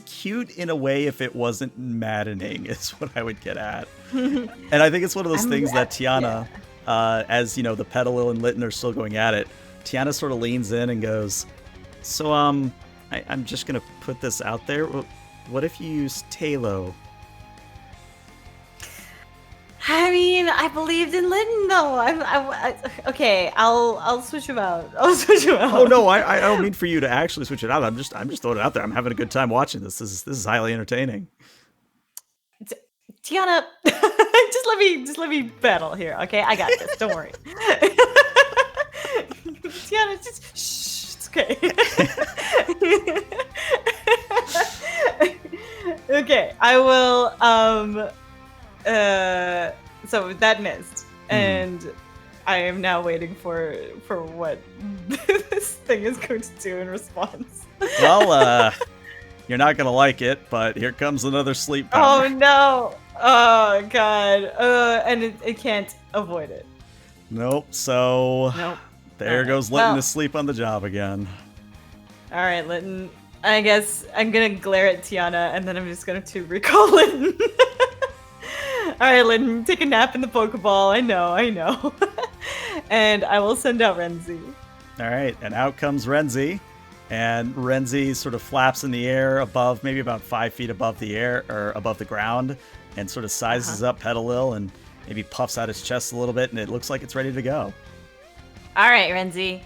cute in a way if it wasn't maddening, is what I would get at. And I think it's one of those things that Tiana, as you know, the Petilil and Lytton are still going at it, Tiana sort of leans in and goes, so, I'm just going to put this out there. What if you use Talo? I mean, I believed in Lytton though. Okay. I'll switch him out. Oh no, I don't mean for you to actually switch it out. I'm just throwing it out there. I'm having a good time watching this. This is highly entertaining. Tiana, just let me battle here. Okay, I got this. Don't worry. Tiana, just shh. It's okay. Okay, I will. So that missed, and I am now waiting for what this thing is going to do in response. Well, you're not gonna like it, but here comes another sleep powder. Oh no! Oh god! And it can't avoid it. Nope. So Nope. there goes Lytton to sleep on the job again. All right, Lytton. I guess I'm gonna glare at Tiana, and then I'm just going to recall Lytton. All right, Lytton, take a nap in the Pokeball. I know. And I will send out Renzi. All right, and out comes Renzi, and Renzi sort of flaps in the air above, maybe about 5 feet above the air or above the ground, and sort of sizes up Petilil and maybe puffs out his chest a little bit, and it looks like it's ready to go. All right, Renzi.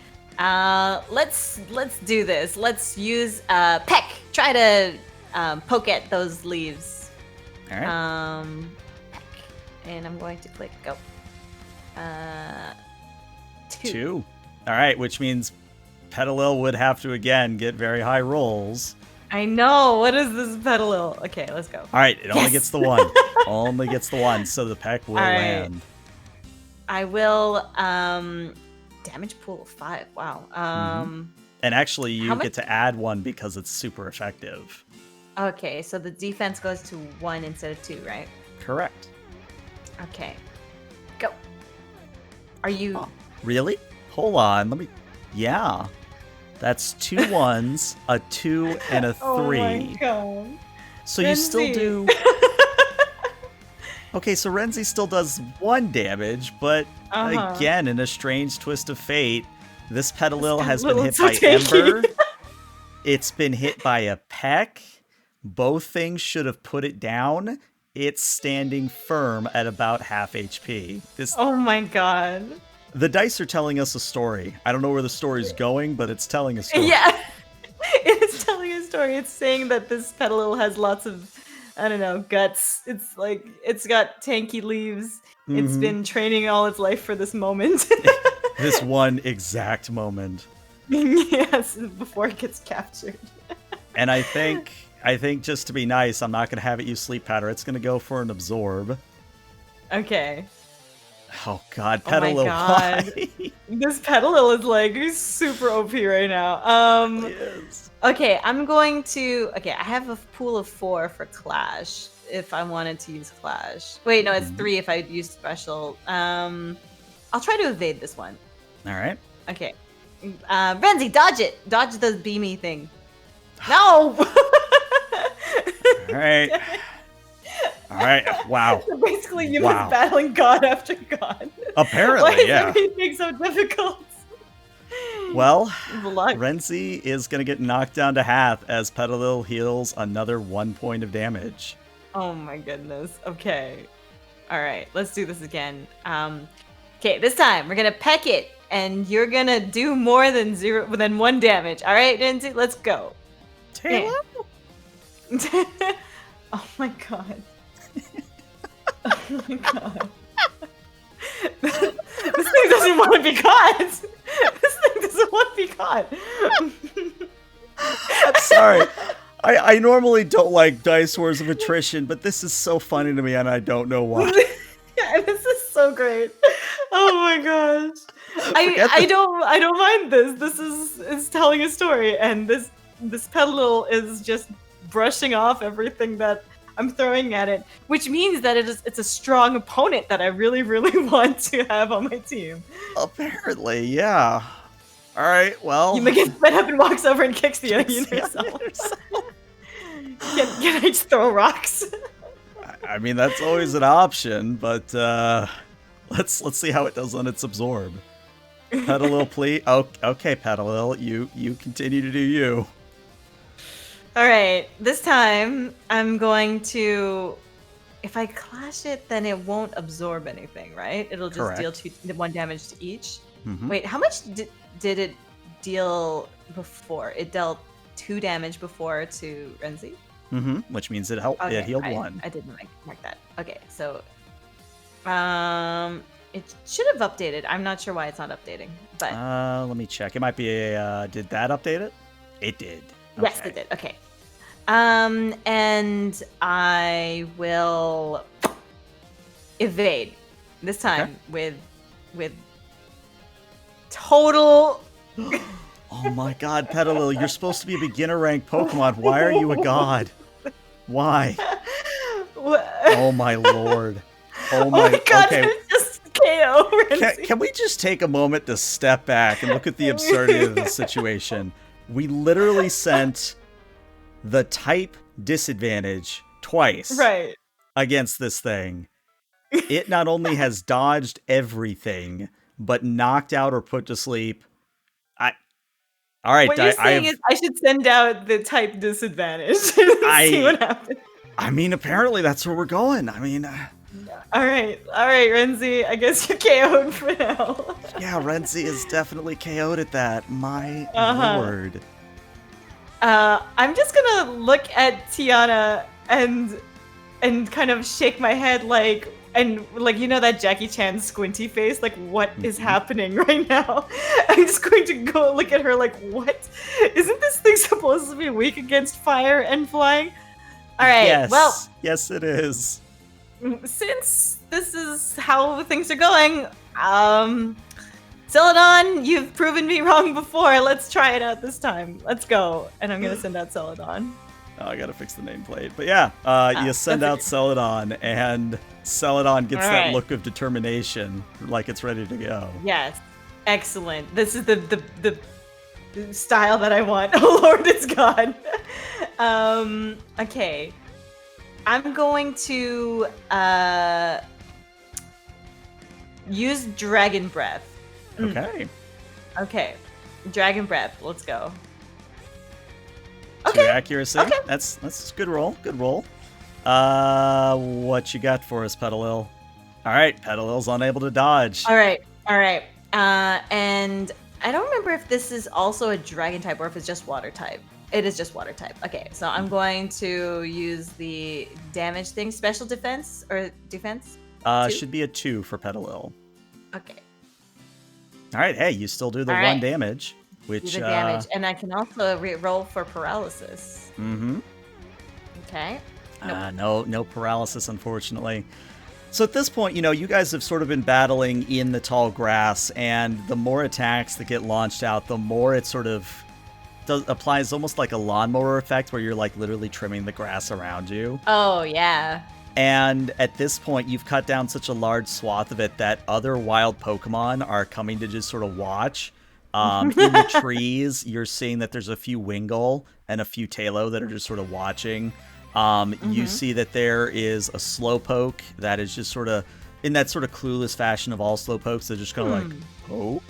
Let's do this. Let's use Peck. Try to poke at those leaves. All right. Peck. And I'm going to click go. 2. All right, which means Petilil would have to again get very high rolls. I know. What is this Petilil? Okay, let's go. All right, it only gets the 1. Only gets the 1, so the Peck will land. I will damage pool of 5. Wow. And actually, you get to add 1 because it's super effective. Okay, so the defense goes to 1 instead of 2, right? Correct. Okay. Go. Are you... Oh, really? Hold on. Let me... Yeah. That's 2 1s, a 2, and a 3. Oh my god. So Renzi. You still do... Okay, so Renzi still does 1 damage, but again, in a strange twist of fate, this Petilil has been hit by Ember. It's been hit by a Peck. Both things should have put it down. It's standing firm at about half HP. Oh my god. The dice are telling us a story. I don't know where the story's going, but it's telling a story. Yeah, it's telling a story. It's saying that this Petilil has lots of, I don't know, guts. It's like, it's got tanky leaves. It's been training all its life for this moment. This one exact moment. Yes, before it gets captured. And I think just to be nice, I'm not going to have it use Sleep Powder. It's going to go for an Absorb. Okay. Oh god, Petilil, oh my god. why? This Petilil is like super OP right now. Yes. Okay, I'm going to... Okay, I have a pool of 4 for Clash, if I wanted to use Clash. Wait, no, it's 3 if I use Special. I'll try to evade this one. Alright. Okay. Renzi, dodge it. Dodge the beamy thing. No. All right. All right. Wow. So basically, Yuma's battling god after god. Apparently, Why is yeah. everything so difficult? Well, Luck. Renzi is going to get knocked down to half as Petilil heals another 1 point of damage. Oh my goodness. Okay. All right. Let's do this again. Okay, this time we're gonna peck it, and you're gonna do more than 1 damage. All right, Renzi, let's go. Taylor? Oh my god. Oh my god. This thing doesn't want to be caught. This thing doesn't want to be caught. I'm sorry. I normally don't like Dice Wars of Attrition, but this is so funny to me, and I don't know why. Yeah, this is so great. Oh my gosh. I don't mind this. This is telling a story, and this Petilil is just brushing off everything that I'm throwing at it, which means that it's a strong opponent that I really, really want to have on my team. Apparently, yeah. All right, well. Yuma gets fed up and walks over and kicks the onion herself. Can I just throw rocks? I mean, that's always an option, but let's see how it does on its absorb. Petilil, please. Oh, okay, Petilil, you continue to do you. All right, this time I'm going to. If I clash it, then it won't absorb anything, right? It'll just Correct. deal 1 damage to each. Mm-hmm. Wait, how much did it deal before? It dealt 2 damage before to Renzi. Mm-hmm. Which means it helped. Okay, It healed right. 1. I didn't mark that. Okay, so it should have updated. I'm not sure why it's not updating, but Let me check. It might be a. Did that update it? It did. yes, Okay. it did. Okay. And I will evade this time with total. Oh my God, Petilil, you're supposed to be a beginner rank Pokemon. Why are you a god? Why? Oh my lord. Oh my. Oh my god! Okay. It's just KO. Can we just take a moment to step back and look at the absurdity of the situation? We literally sent the type disadvantage twice Right. against this thing. It not only has dodged everything, but knocked out or put to sleep. All right, What you're saying is I should send out the type disadvantage and see what happens. I mean, apparently that's where we're going. I mean, all right, Renzi. I guess you're KO'd for now. Yeah, Renzi is definitely KO'd at that. My lord. I'm just gonna look at Tiana and kind of shake my head like that Jackie Chan squinty face, like what is happening right now? I'm just going to go look at her like, what? Isn't this thing supposed to be weak against fire and flying? All right, yes. well, yes it is. Since this is how things are going, Celadon, you've proven me wrong before. Let's try it out this time. Let's go. And I'm gonna send out Celadon. Oh, I gotta fix the nameplate. But yeah, you send out Celadon, and Celadon gets that look of determination, like it's ready to go. Yes, excellent. This is the style that I want. Oh Lord, it's gone. Okay, I'm going to use Dragon Breath. Okay, Dragon Breath. Let's go. Okay. 2 accuracy. Okay. That's a good roll. Good roll. What you got for us, Petilil? All right, Petilil's unable to dodge. All right. And I don't remember if this is also a dragon type or if it's just water type. It is just water type. Okay, so I'm going to use the damage thing. Special defense or defense? 2? Should be a 2 for Petilil. Okay. All right. Hey, you still do the 1 damage. Which, do the damage, and I can also re-roll for paralysis. Mm-hmm. Okay. No paralysis, unfortunately. So at this point, you guys have sort of been battling in the tall grass, and the more attacks that get launched out, the more it sort of applies almost like a lawnmower effect, where you're like literally trimming the grass around you. Oh yeah. And at this point, you've cut down such a large swath of it that other wild Pokemon are coming to just sort of watch. In the trees, you're seeing that there's a few Wingull and a few Talo that are just sort of watching. You see that there is a Slowpoke that is just sort of in that sort of clueless fashion of all Slowpokes. They're just kind of like, oh.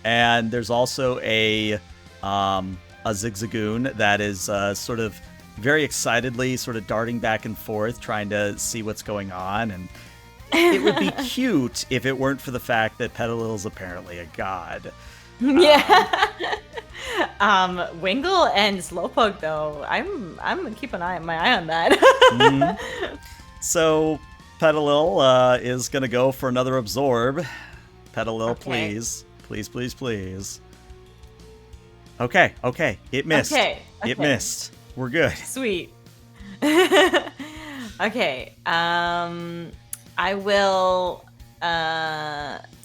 And there's also a Zigzagoon that is sort of very excitedly sort of darting back and forth, trying to see what's going on. And it would be cute if it weren't for the fact that Petilil is apparently a god. Yeah. Wingull and Slowpoke though, I'm gonna keep my eye on that. So Petilil is gonna go for another absorb. Petilil, Okay. please. Okay. It missed. Okay. It missed. We're good. Sweet. Okay. I will.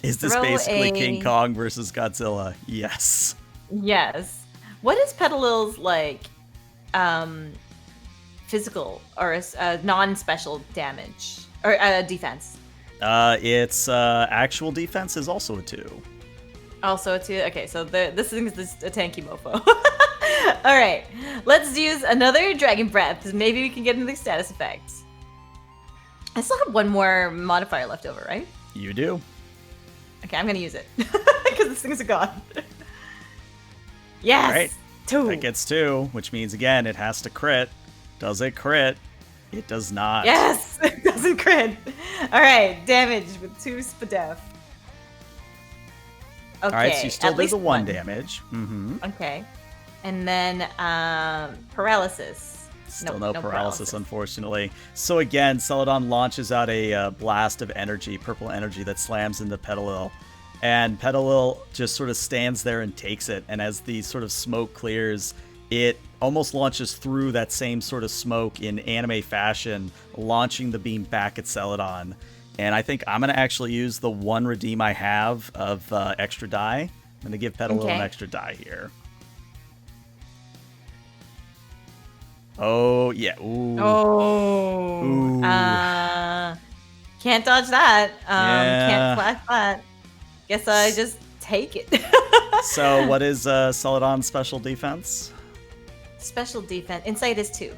Is this throw basically a- King Kong versus Godzilla? Yes. Yes. What is Petilil's like? Physical or non-special damage or defense? Its actual defense is also a 2. Also, too. Okay, so this thing is a tanky mofo. All right, let's use another Dragon Breath. Maybe we can get into the status effects. I still have one more modifier left over, right? You do. Okay, I'm gonna use it because this thing's a god. Yes, All right. 2. That gets 2, which means again it has to crit. Does it crit? It does not. Yes, it doesn't crit. All right, damage with 2 spadef. Okay, All right, so you still at do least the 1 damage. Okay, and then paralysis. Still Nope, no paralysis, unfortunately. So again, Celadon launches out a blast of energy, purple energy, that slams into Petilil. And Petilil just sort of stands there and takes it. And as the sort of smoke clears, it almost launches through that same sort of smoke in anime fashion, launching the beam back at Celadon. And I think I'm going to actually use the 1 redeem I have of extra die. I'm going to give Petilil an extra die here. Oh, yeah. Ooh. Oh. Ooh. Can't dodge that. Yeah. Can't flash that. Guess I just take it. So what is Celadon's special defense? Special defense. Insight is 2.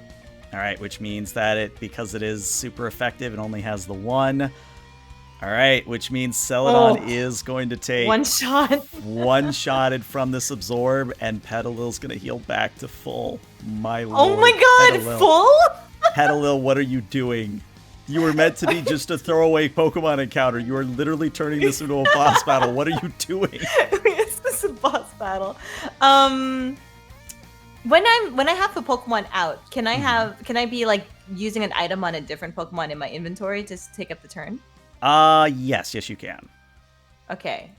All right, which means that because it is super effective, it only has the 1. All right, which means Celadon is going to take 1 shot. one-shotted from this absorb, and Petilil's going to heal back to full. My lord. Oh my god, Petilil. full? Petilil, what are you doing? You were meant to be just a throwaway Pokemon encounter. You are literally turning this into a boss battle. What are you doing? Is this a boss battle? When I have the Pokemon out, can I be like using an item on a different Pokemon in my inventory to take up the turn? Yes, you can. Okay.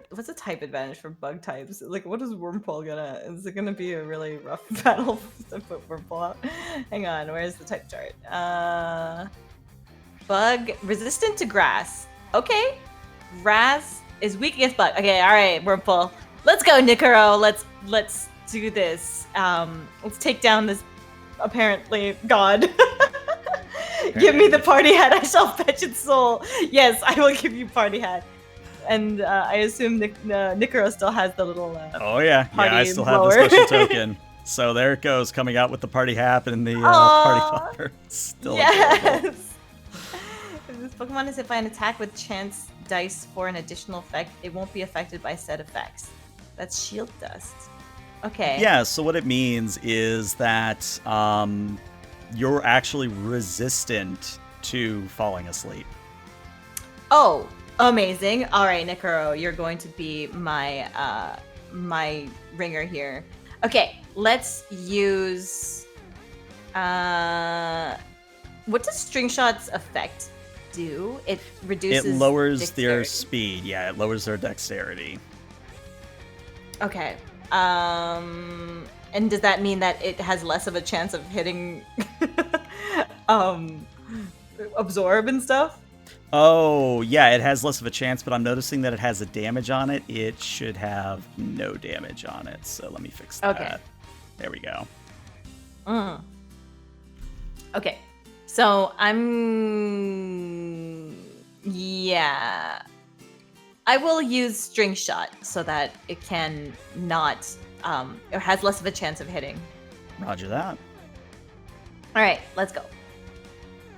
What's a type advantage for bug types? Like, what is Wurmple gonna? Is it gonna be a really rough battle to put Wurmple out? Hang on, where's the type chart? Bug resistant to grass. Okay, grass is weak against bug. Okay, all right, Wurmple. Let's go, Nikoro. Let's do this. Let's take down this apparently god. Give me the party hat. I shall fetch its soul. Yes, I will give you party hat. And I assume Nikoro still has the little. Oh yeah, I still have the special token. So there it goes, coming out with the party hat and the party popper. Still adorable. If this Pokemon is hit by an attack with chance dice for an additional effect, it won't be affected by said effects. That's shield dust. Okay. Yeah. So what it means is that you're actually resistant to falling asleep. Oh, amazing. All right, Nikoro, you're going to be my my ringer here. Okay, let's use what does string shot's effect do? It reduces It lowers dexterity. their speed. Yeah, it lowers their dexterity. Okay. And does that mean that it has less of a chance of hitting absorb and stuff? Oh, yeah, it has less of a chance, but I'm noticing that it has a damage on it. It should have no damage on it. So let me fix that. Okay. There we go. Okay. So I'm I will use string shot so that it can not, it has less of a chance of hitting. Roger that. All right, let's go.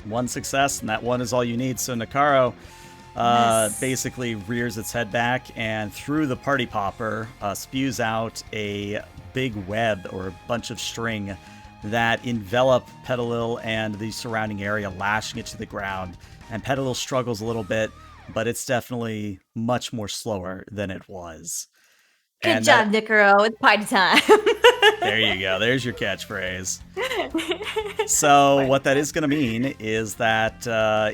One success, and that one is all you need. So Nakaro Yes. basically rears its head back, and through the party popper spews out a big web or a bunch of string that envelop Petilil and the surrounding area, lashing it to the ground. And Petilil struggles a little bit, but it's definitely much more slower than it was. Good job, Nicaro. It's party time. There you go. There's your catchphrase. So what that is going to mean is that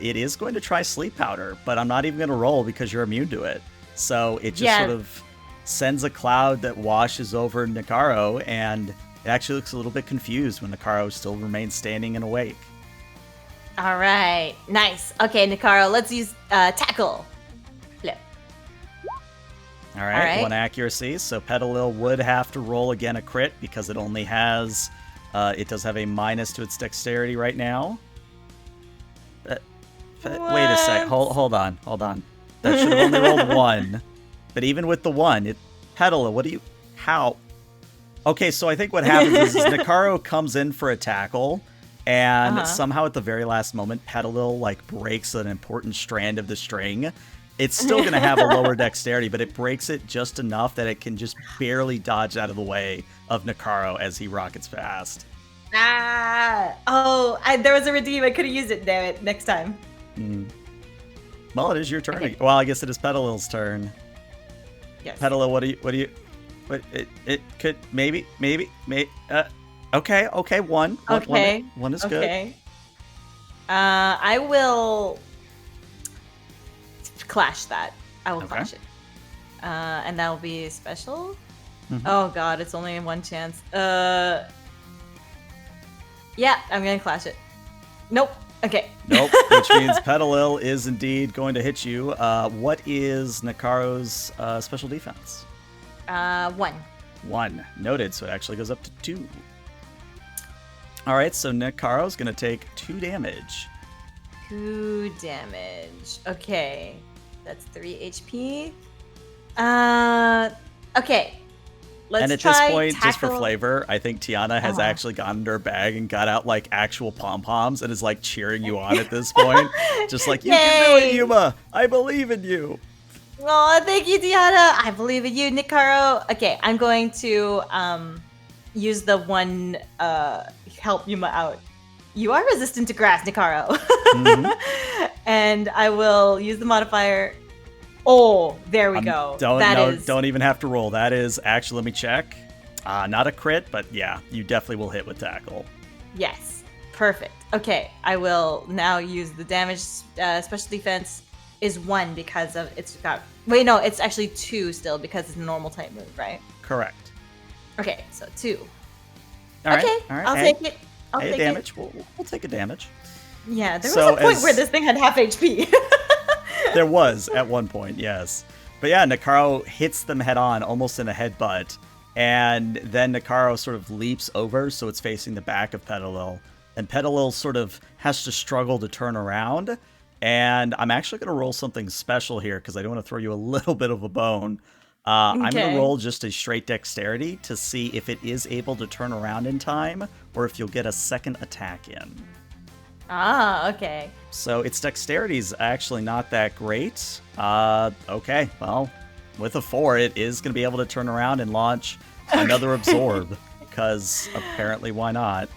it is going to try sleep powder, but I'm not even going to roll because you're immune to it. So it just sort of sends a cloud that washes over Nakaro, and it actually looks a little bit confused when Nakaro still remains standing and awake. All right, nice. Okay, Nakaro, let's use tackle. Flip. All right, 1 accuracy. So Petilil would have to roll again a crit because it only has, it does have a minus to its dexterity right now. Wait a sec. Hold on. That should have only rolled 1. But even with the 1, Petilil, how? Okay, so I think what happens is Nakaro comes in for a tackle, and somehow at the very last moment, Petilil like breaks an important strand of the string. It's still going to have a lower dexterity, but it breaks it just enough that it can just barely dodge out of the way of Nakaro as he rockets past. There was a redeem. I could have used it. Damn it! Next time. Well, it is your turn. Okay. Well, I guess it is Petilil's turn. Yes. Petilil, it could maybe. Okay, one. Okay. One is good. Okay. I will clash that. I will clash it. And that will be special. Mm-hmm. Oh god, it's only one chance. Yeah, I'm gonna clash it. Nope. Okay. Nope, which means Petilil is indeed going to hit you. What is Nakaro's special defense? 1. 1. Noted, so it actually goes up to 2. Alright, so Nakaro's going to take 2 damage. 2 damage. Okay. That's 3 HP. Okay. Let's and at try this point, just for tackle. flavor, I think Tiana has actually gone into her bag and got out like actual pom-poms and is like cheering you on at this point. Just like, you can do it, Yuma! I believe in you! Oh, thank you, Tiana! I believe in you, Nakaro! Okay, I'm going to use the one help Yuma out. You are resistant to grass, Nakaro. And I will use the modifier. Oh, there we go. Don't even have to roll. That is actually, let me check. Not a crit, but yeah, you definitely will hit with tackle. Yes, perfect. Okay, I will now use the damage. Special defense is 1 because of it's got. Wait, no, it's actually 2 still because it's a normal type move, right? Correct. Okay, so 2. All right, I'll take it. I'll take damage. it. We'll take a damage. Yeah, there was a point where this thing had half HP. There was at one point, yes. But yeah, Nakaro hits them head on, almost in a headbutt. And then Nakaro sort of leaps over, so it's facing the back of Petilil. And Petilil sort of has to struggle to turn around. And I'm actually going to roll something special here, because I don't want to throw you a little bit of a bone. I'm going to roll just a straight dexterity to see if it is able to turn around in time, or if you'll get a second attack in. Okay. So its dexterity is actually not that great. Okay, well, with a 4, it is going to be able to turn around and launch another absorb, because apparently why not?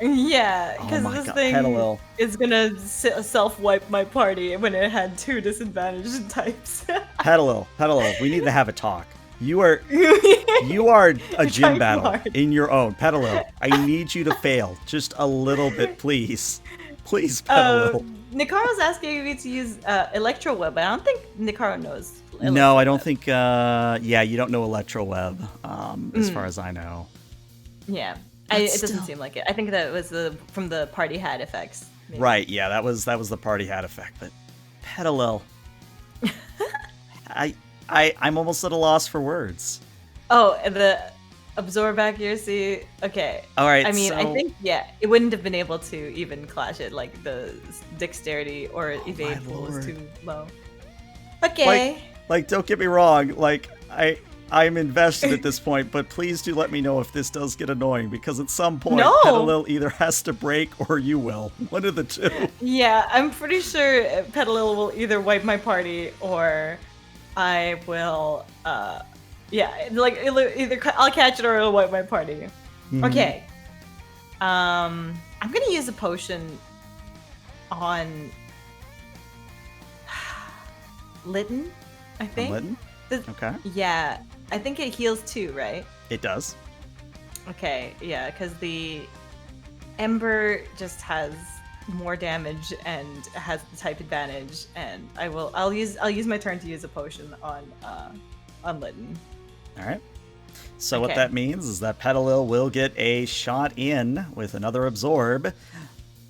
Yeah, because this thing Petilil. is going to self-wipe my party when it had 2 disadvantaged types. Petilil, we need to have a talk. You are a gym battle in your own. Petilil, I need you to fail just a little bit, please. Please, Petilil. Nikaro's asking me to use Electro Web, but I don't think Nikaro knows. No, I don't think. You don't know Electro Web, as far as I know. Yeah, it doesn't seem like it. I think that was from the party hat effects. Maybe. Right. Yeah, that was the party hat effect. But Petilil, I'm almost at a loss for words. Oh, the absorb accuracy. Okay. All right. I mean, I think it wouldn't have been able to even clash it. Like the dexterity or evade was too low. Okay. Like, don't get me wrong. Like, I'm invested at this point, but please do let me know if this does get annoying, because at some point, No. Petilil either has to break or you will. One of the two. Yeah, I'm pretty sure Petilil will either wipe my party or I will, yeah, like either I'll catch it or it'll wipe my party. Mhm. Okay. I'm gonna use a potion on Litten, I think. Litten? Okay. Yeah, I think it heals too, right? It does. Okay, yeah, because the Ember just has more damage and has the type advantage, and I'll use my turn to use a potion on Litten. All right. So what Okay. that means is that Petilil will get a shot in with another absorb.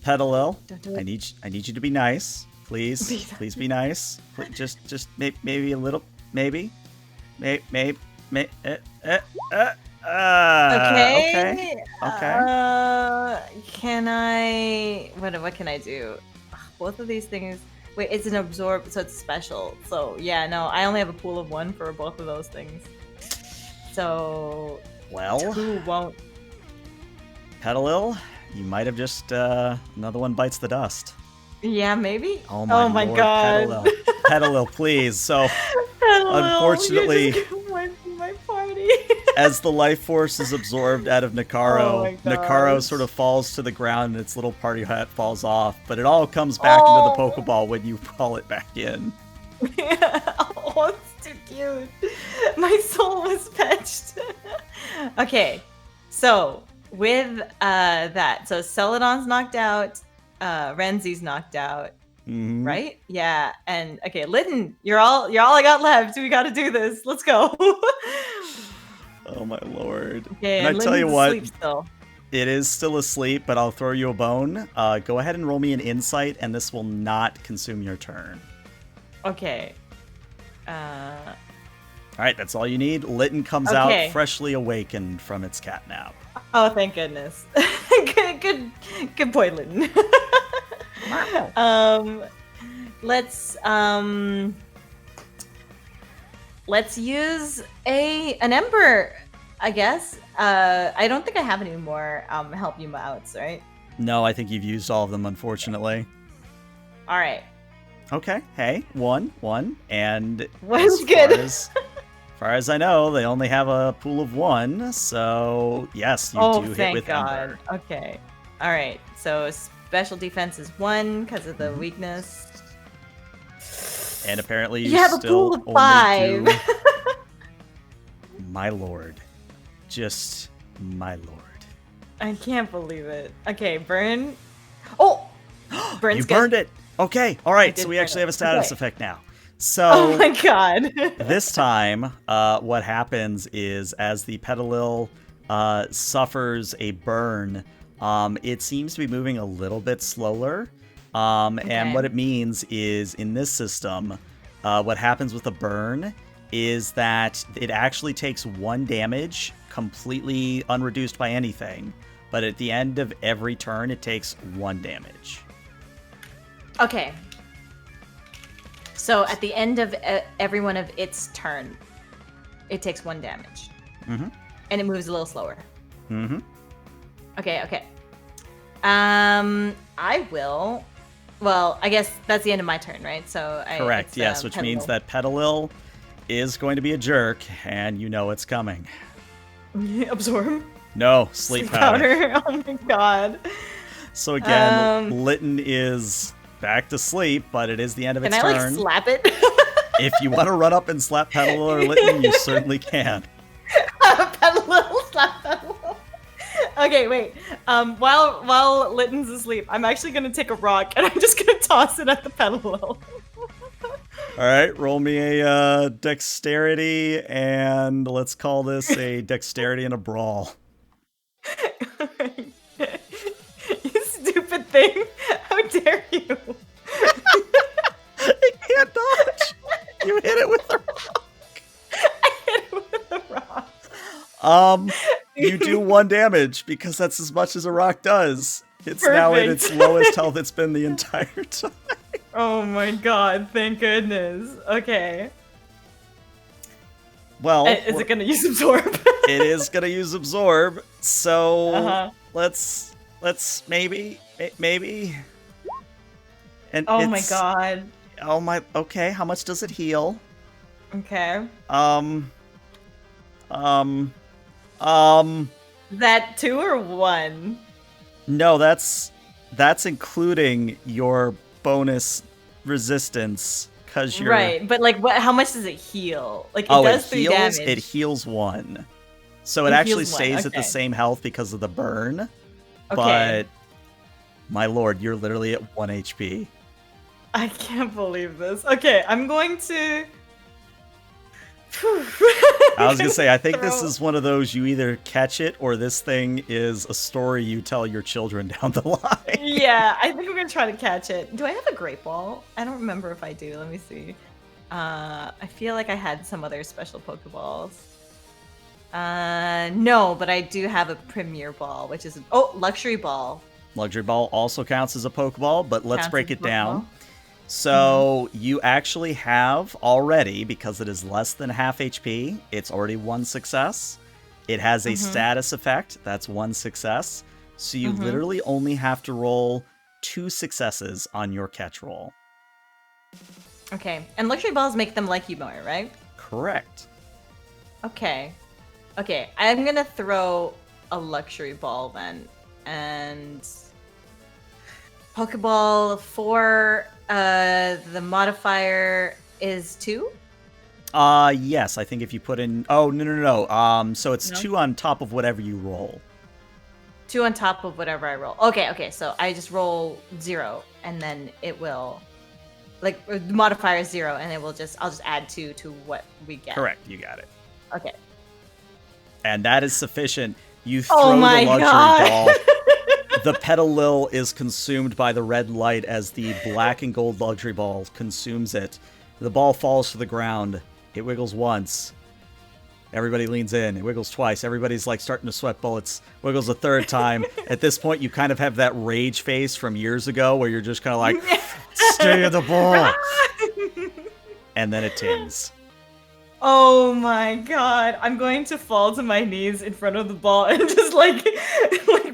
Petilil, Don't do it. I need you to be nice, please. Be nice. Please be nice. Just maybe a little, maybe. Okay. Okay. Okay. Can I? What can I do? Ugh, both of these things. Wait, it's an absorb, so it's special. So yeah, no, I only have a pool of 1 for both of those things. So Well, 2 won't. Petilil, you might have just another one bites the dust. Yeah, maybe. Oh my lord, god. Petilil. Petilil, please. So Petilil, unfortunately, you're just gonna wipe my party. as the life force is absorbed out of Oh Nakaro, my Nakaro gosh. sort of falls to the ground and its little party hat falls off, but it all comes back into the Pokeball when you call it back in. Oh, it's too cute. My soul was fetched. Okay, so with that, so Celadon's knocked out, Renzi's knocked out, Mhm. right? Yeah, and okay, Litten, you're all I got left. We got to do this. Let's go. Oh my lord. Okay, and I tell you Litten's what, asleep still. it is still asleep, but I'll throw you a bone. Go ahead and roll me an insight, and this will not consume your turn. Okay. All right, that's all you need. Litten comes Okay. out freshly awakened from its cat nap. Oh, thank goodness. good point, Litten. Let's use an Ember, I guess. I don't think I have any more help Yuma outs, right? No, I think you've used all of them, unfortunately. All right. Okay, hey, one, and One's as good. far as I know, they only have a pool of 1, so yes, you do hit thank with God. Ember. Okay. All right. So special defense is 1 because of the weakness. And apparently You have a still pool of only 5. do... My lord. Just my lord. I can't believe it. Okay, burn. Oh! Burn's You good. burned it! Okay, alright, did so we burn actually it. have a status Okay. effect now. Oh So, my god. this time, what happens is as the Petilil suffers a burn, it seems to be moving a little bit slower. And Okay. what it means is, in this system, what happens with a burn is that it actually takes 1 damage, completely unreduced by anything. But at the end of every turn, it takes 1 damage. Okay. So at the end of every one of its turn, it takes 1 damage. Mm-hmm. And it moves a little slower. Mm-hmm. Okay. I will. Well, I guess that's the end of my turn, right? So Correct, it's, yes, which means Petilil. that Petilil is going to be a jerk, and you know it's coming. Absorb. No, sleep powder. Oh my god. So again, Um, Litten is back to sleep, but it is the end of Can its I turn. slap it? If you want to run up and slap Petilil or Litten, you certainly can. Petilil, slap Petilil. Okay, wait. While Litten's asleep, I'm actually gonna take a rock and I'm just gonna toss it at the Petilil. All right, roll me a dexterity, and let's call this a dexterity and a brawl. You stupid thing! How dare you! It can't dodge. You hit it with a I hit it with a rock. You do 1 damage because that's as much as a rock does. It's now at Perfect. its lowest health it's been the entire time. Oh my god! Thank goodness. Okay. Well, Is it gonna use absorb? it is gonna use absorb, so Uh-huh. let's maybe. And Oh my it's god. okay, how much does it heal? Okay. Um um um That 2 or 1? no, that's including your bonus resistance cuz you're Right, but like what how much does it heal? Like it Oh, does 3 damage. it heals 1. So it It actually heals 1, stays at the okay. same health because of the burn. Okay. But my lord, you're literally at 1 HP. I can't believe this. Okay, I'm going to I was gonna say, I think this throw- is one of those you either catch it or this thing is a story you tell your children down the line. Yeah, I think I'm gonna try to catch it. Do I have a great ball? I don't remember if I do. Let me see. I feel like I had some other special Pokeballs. No, but I do have a Premier Ball, which is luxury ball. Luxury Ball also counts as a Pokeball, but let's Counts break as a it down. Pokeball. So you actually have already, because it is less than half HP, it's already 1 success. It has a status effect, that's 1 success. So you literally only have to roll 2 successes on your catch roll. Okay, and luxury balls make them like you more, right? Correct. Okay. Okay, I'm gonna throw a luxury ball then. And Pokeball 4, the modifier is 2? Yes, I think if you put in... Oh, no. So it's No? 2 on top of whatever you roll. 2 on top of whatever I roll. Okay, so I just roll 0, and then it will... Like, the modifier is 0, and I'll just add 2 to what we get. Correct, you got it. Okay. And that is sufficient. You throw Oh the my luxury god! ball. The Petilil is consumed by the red light as the black and gold luxury ball consumes it. The ball falls to the ground. It wiggles once. Everybody leans in. It wiggles twice. Everybody's like starting to sweat bullets. Wiggles a third time. At this point, you kind of have that rage face from years ago where you're just kind of like, stay at the ball. And then it tings. Oh my god. I'm going to fall to my knees in front of the ball and just like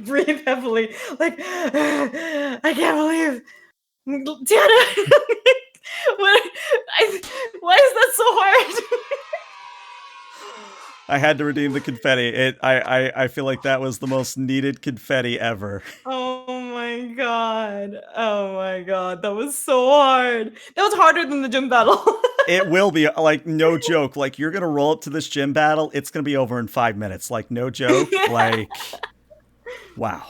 breathe heavily. Like I can't believe Tiana. Why is that so hard? I had to redeem the confetti. I feel like that was the most needed confetti ever. Oh my god. Oh my god. That was so hard. That was harder than the gym battle. It will be, like, no joke. Like, you're gonna roll up to this gym battle, it's gonna be over in 5 minutes. Like, no joke. Like, wow.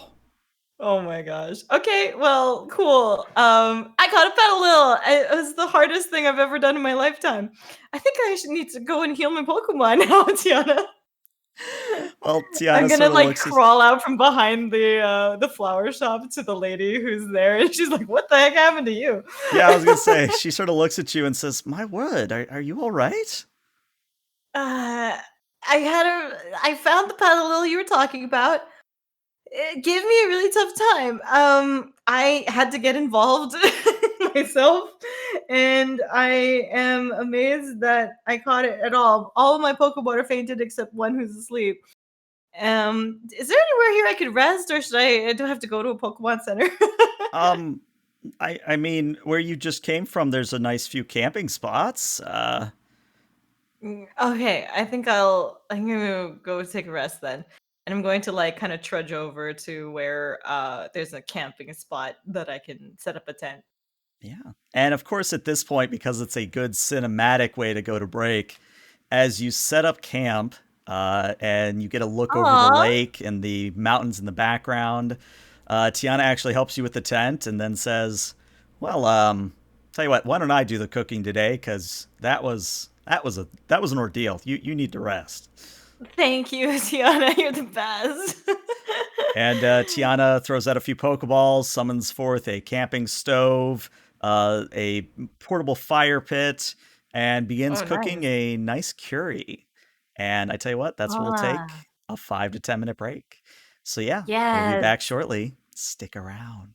Oh my gosh. Okay, well, cool. I caught a Petilil. It was the hardest thing I've ever done in my lifetime. I think I should need to go and heal my Pokemon now, Tiana. Well, Tiana I'm gonna sort of like looks crawl out from behind the flower shop to the lady who's there, and she's like, "What the heck happened to you?" Yeah, I was gonna say, she sort of looks at you and says, "My word, are you all right?" I found the Petilil you were talking about. It gave me a really tough time. I had to get involved myself, and I am amazed that I caught it at all. All of my Pokemon are fainted except one who's asleep. Is there anywhere here I could rest, or do I have to go to a Pokemon Center? Um, I mean, where you just came from, there's a nice few camping spots. Okay, I'm gonna go take a rest then. And I'm going to like kind of trudge over to where there's a camping spot that I can set up a tent. Yeah. And of course, at this point, because it's a good cinematic way to go to break, as you set up camp and you get a look over the Aw. lake and the mountains in the background, Tiana actually helps you with the tent and then says, "Well, tell you what, why don't I do the cooking today? Because that was an ordeal. You need to rest." Thank you, Tiana. You're the best. And Tiana throws out a few Pokeballs, summons forth a camping stove, a portable fire pit, and begins Oh, cooking nice. a nice curry. And I tell you what, that's where we'll take Ah, a 5 to 10 minute break. So yeah, we'll be yes. back shortly. Stick around.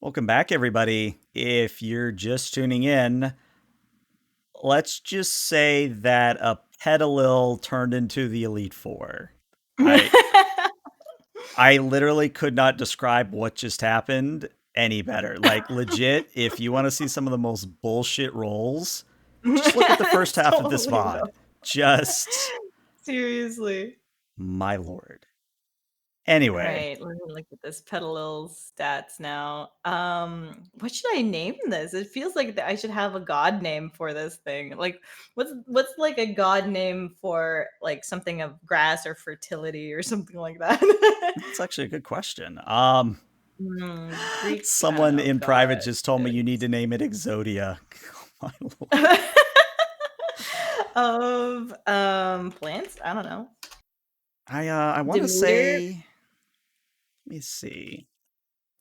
Welcome back, everybody. If you're just tuning in, let's just say that a Petilil turned into the Elite Four. I literally could not describe what just happened any better. Like, legit, if you want to see some of the most bullshit rolls, just look at the first half of this Totally, VOD. though. Just, Seriously. my lord. Anyway, Right, let me look at this Petilil stats now. What should I name this? It feels like I should have a god name for this thing. Like, what's like a god name for like something of grass or fertility or something like that? that's actually a good question. Greek, I Someone don't know, in private god. just told me you need to name it Exodia. Oh, my lord. Of plants? I don't know. I want to Demeter? say, let me see.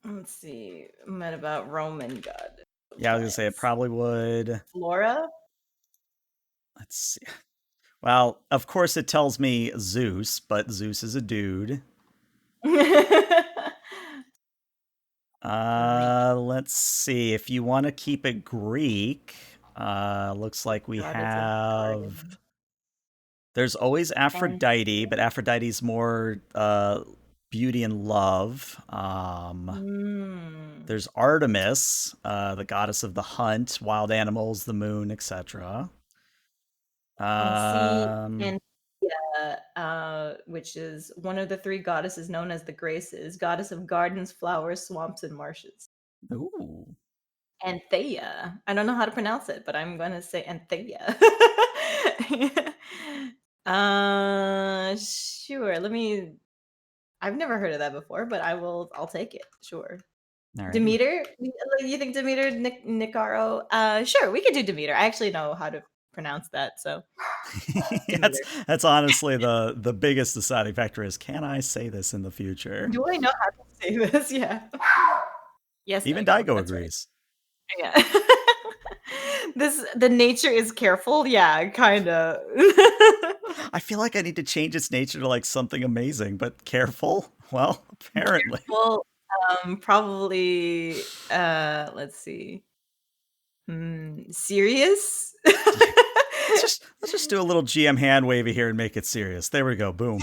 Let's see. What about Roman god? Yeah, I was gonna say it Plants. probably would. Flora? Let's see. Well, of course it tells me Zeus, but Zeus is a dude. Let's see. If you want to keep it Greek, looks like we Goddess of have. garden. There's always And Aphrodite, but Aphrodite's more beauty and love. There's Artemis, the goddess of the hunt, wild animals, the moon, etc. and see, which is one of the three goddesses known as the Graces, goddess of gardens, flowers, swamps, and marshes. Ooh. Anthea. I don't know how to pronounce it, but I'm gonna say Anthea. Sure. I've never heard of that before, but I'll take it. Sure. Alrighty. Demeter? You think Demeter, Nicaro? Sure, we could do Demeter. I actually know how to pronounce that, so that's honestly the biggest deciding factor is, can I say this in the future? Do I know how to say this? Yeah. Yes, Even Daigo, Daigo that's right. agrees. Yeah. The nature is careful. Yeah, kinda. I feel like I need to change its nature to like something amazing, but careful? Well, apparently. Well, probably, let's see. Serious? Let's just do a little GM hand wavy here and make it serious. There we go. Boom.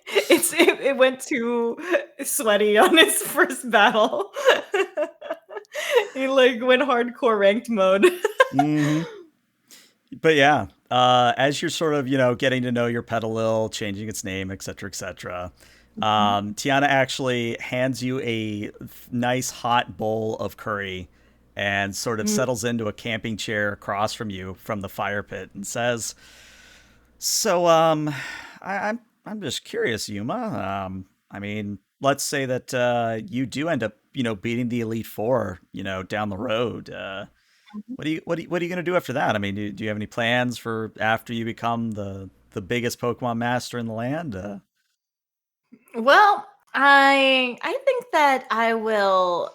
It went too sweaty on his first battle. He like went hardcore ranked mode. Mm-hmm. But yeah, as you're sort of, getting to know your Petilil, changing its name, etc., etc., Tiana actually hands you a nice hot bowl of curry and sort of settles into a camping chair across from you from the fire pit and says, "So, I'm just curious, Yuma. I mean, let's say that you do end up, beating the Elite Four, down the road. What are you gonna do after that? I mean, do you have any plans for after you become the biggest Pokemon master in the land? Well, I think that I will.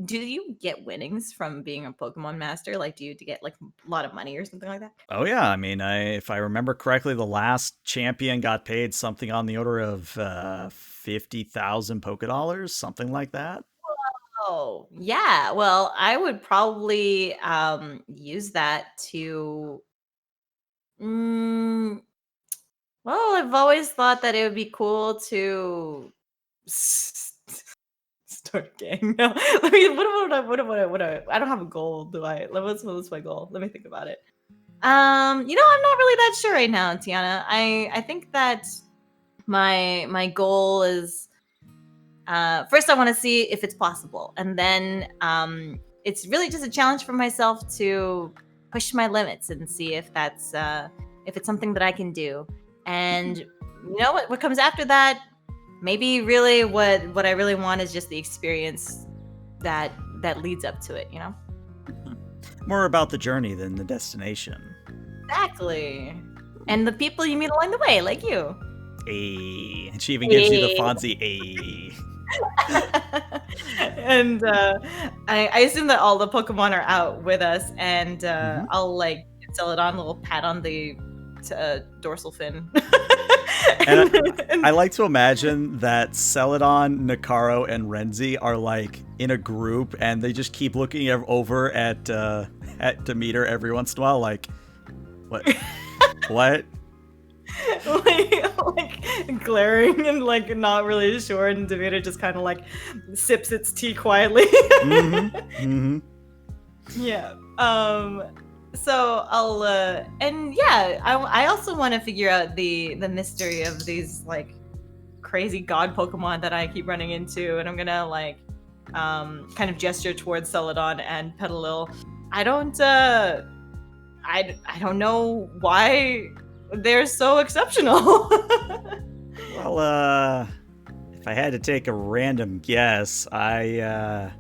Do you get winnings from being a Pokemon master? Like, do you get like a lot of money or something like that? Oh yeah, I mean, if I remember correctly, the last champion got paid something on the order of 50,000 Pokedollars, something like that. Oh, yeah. Well, I would probably use that to. Mm, well, I've always thought that it would be cool to start a gang. No, I mean, I don't have a goal, do I? What's my goal? Let me think about it. I'm not really that sure right now, Tiana. I think that my goal is first I want to see if it's possible, and then it's really just a challenge for myself to push my limits and see if it's something that I can do. And what comes after that? Maybe really what I really want is just the experience that leads up to it. More about the journey than the destination. Exactly. And the people you meet along the way, like you. And she even gives you the Fonzie A. And I assume that all the Pokemon are out with us, and I'll like tell it on a little pat on the dorsal fin. And I like to imagine that Celadon, Nakaro, and Renzi are like in a group, and they just keep looking over at Demeter every once in a while, like, what? What? like glaring and like not really sure, and Demeter just kind of like sips its tea quietly. Yeah. So I'll and yeah, I also want to figure out the mystery of these like crazy god Pokemon that I keep running into, and I'm gonna like kind of gesture towards Celadon and Petilil. I don't know why they're so exceptional. Well, if I had to take a random guess, I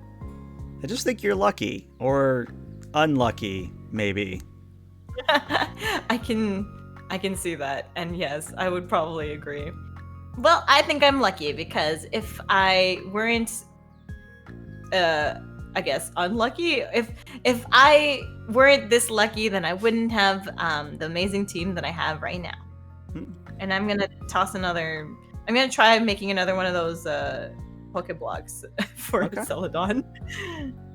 just think you're lucky or unlucky, maybe. I can see that, and yes, I would probably agree. Well, I think I'm lucky because if I weren't, I guess unlucky. If I weren't this lucky, then I wouldn't have the amazing team that I have right now. And I'm gonna I'm gonna try making another one of those Pokeblocks for Celadon.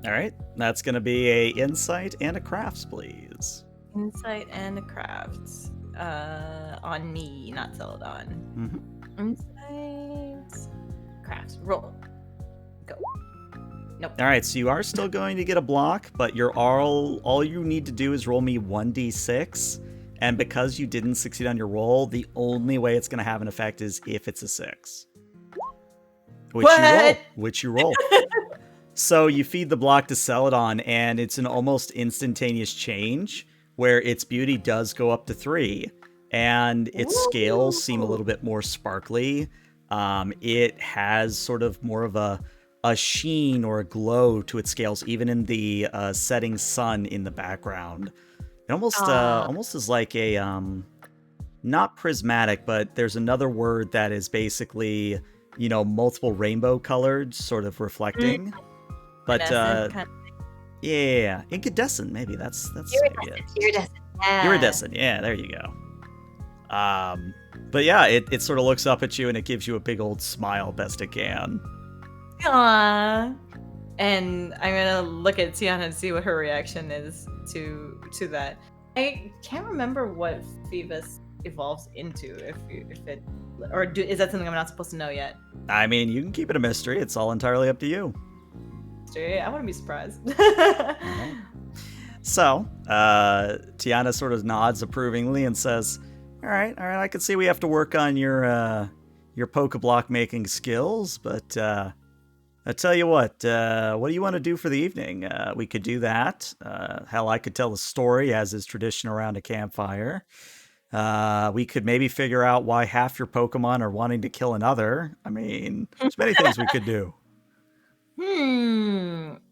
All right, that's gonna be a insight and a crafts, please. Insight and a crafts on me, not Celadon. Insight, crafts, roll, go. Nope. All right, so you are still going to get a block, but you're all you need to do is roll me 1d6, and because you didn't succeed on your roll, the only way it's going to have an effect is if it's a 6. Which you roll. So you feed the block to Celadon, and it's an almost instantaneous change where its beauty does go up to 3, and its scales seem a little bit more sparkly. It has sort of more of a sheen or a glow to its scales, even in the setting sun in the background. It almost is like a not prismatic, but there's another word that is basically multiple rainbow colored, sort of reflecting. But yeah, incandescent. Maybe that's iridescent. Yeah. Iridescent. Yeah, there you go. But yeah, it sort of looks up at you and it gives you a big old smile, best it can. Aww. And I'm gonna look at Tiana and see what her reaction is to that. I can't remember what Phoebus evolves into, is that something I'm not supposed to know yet? I mean, you can keep it a mystery. It's all entirely up to you. I wouldn't be surprised. So, Tiana sort of nods approvingly and says, all right, I can see we have to work on your Pokeblock making skills, but I tell you what do you want to do for the evening? We could do that. Hell, I could tell a story, as is tradition around a campfire. We could maybe figure out why half your Pokemon are wanting to kill another. I mean, there's many things we could do.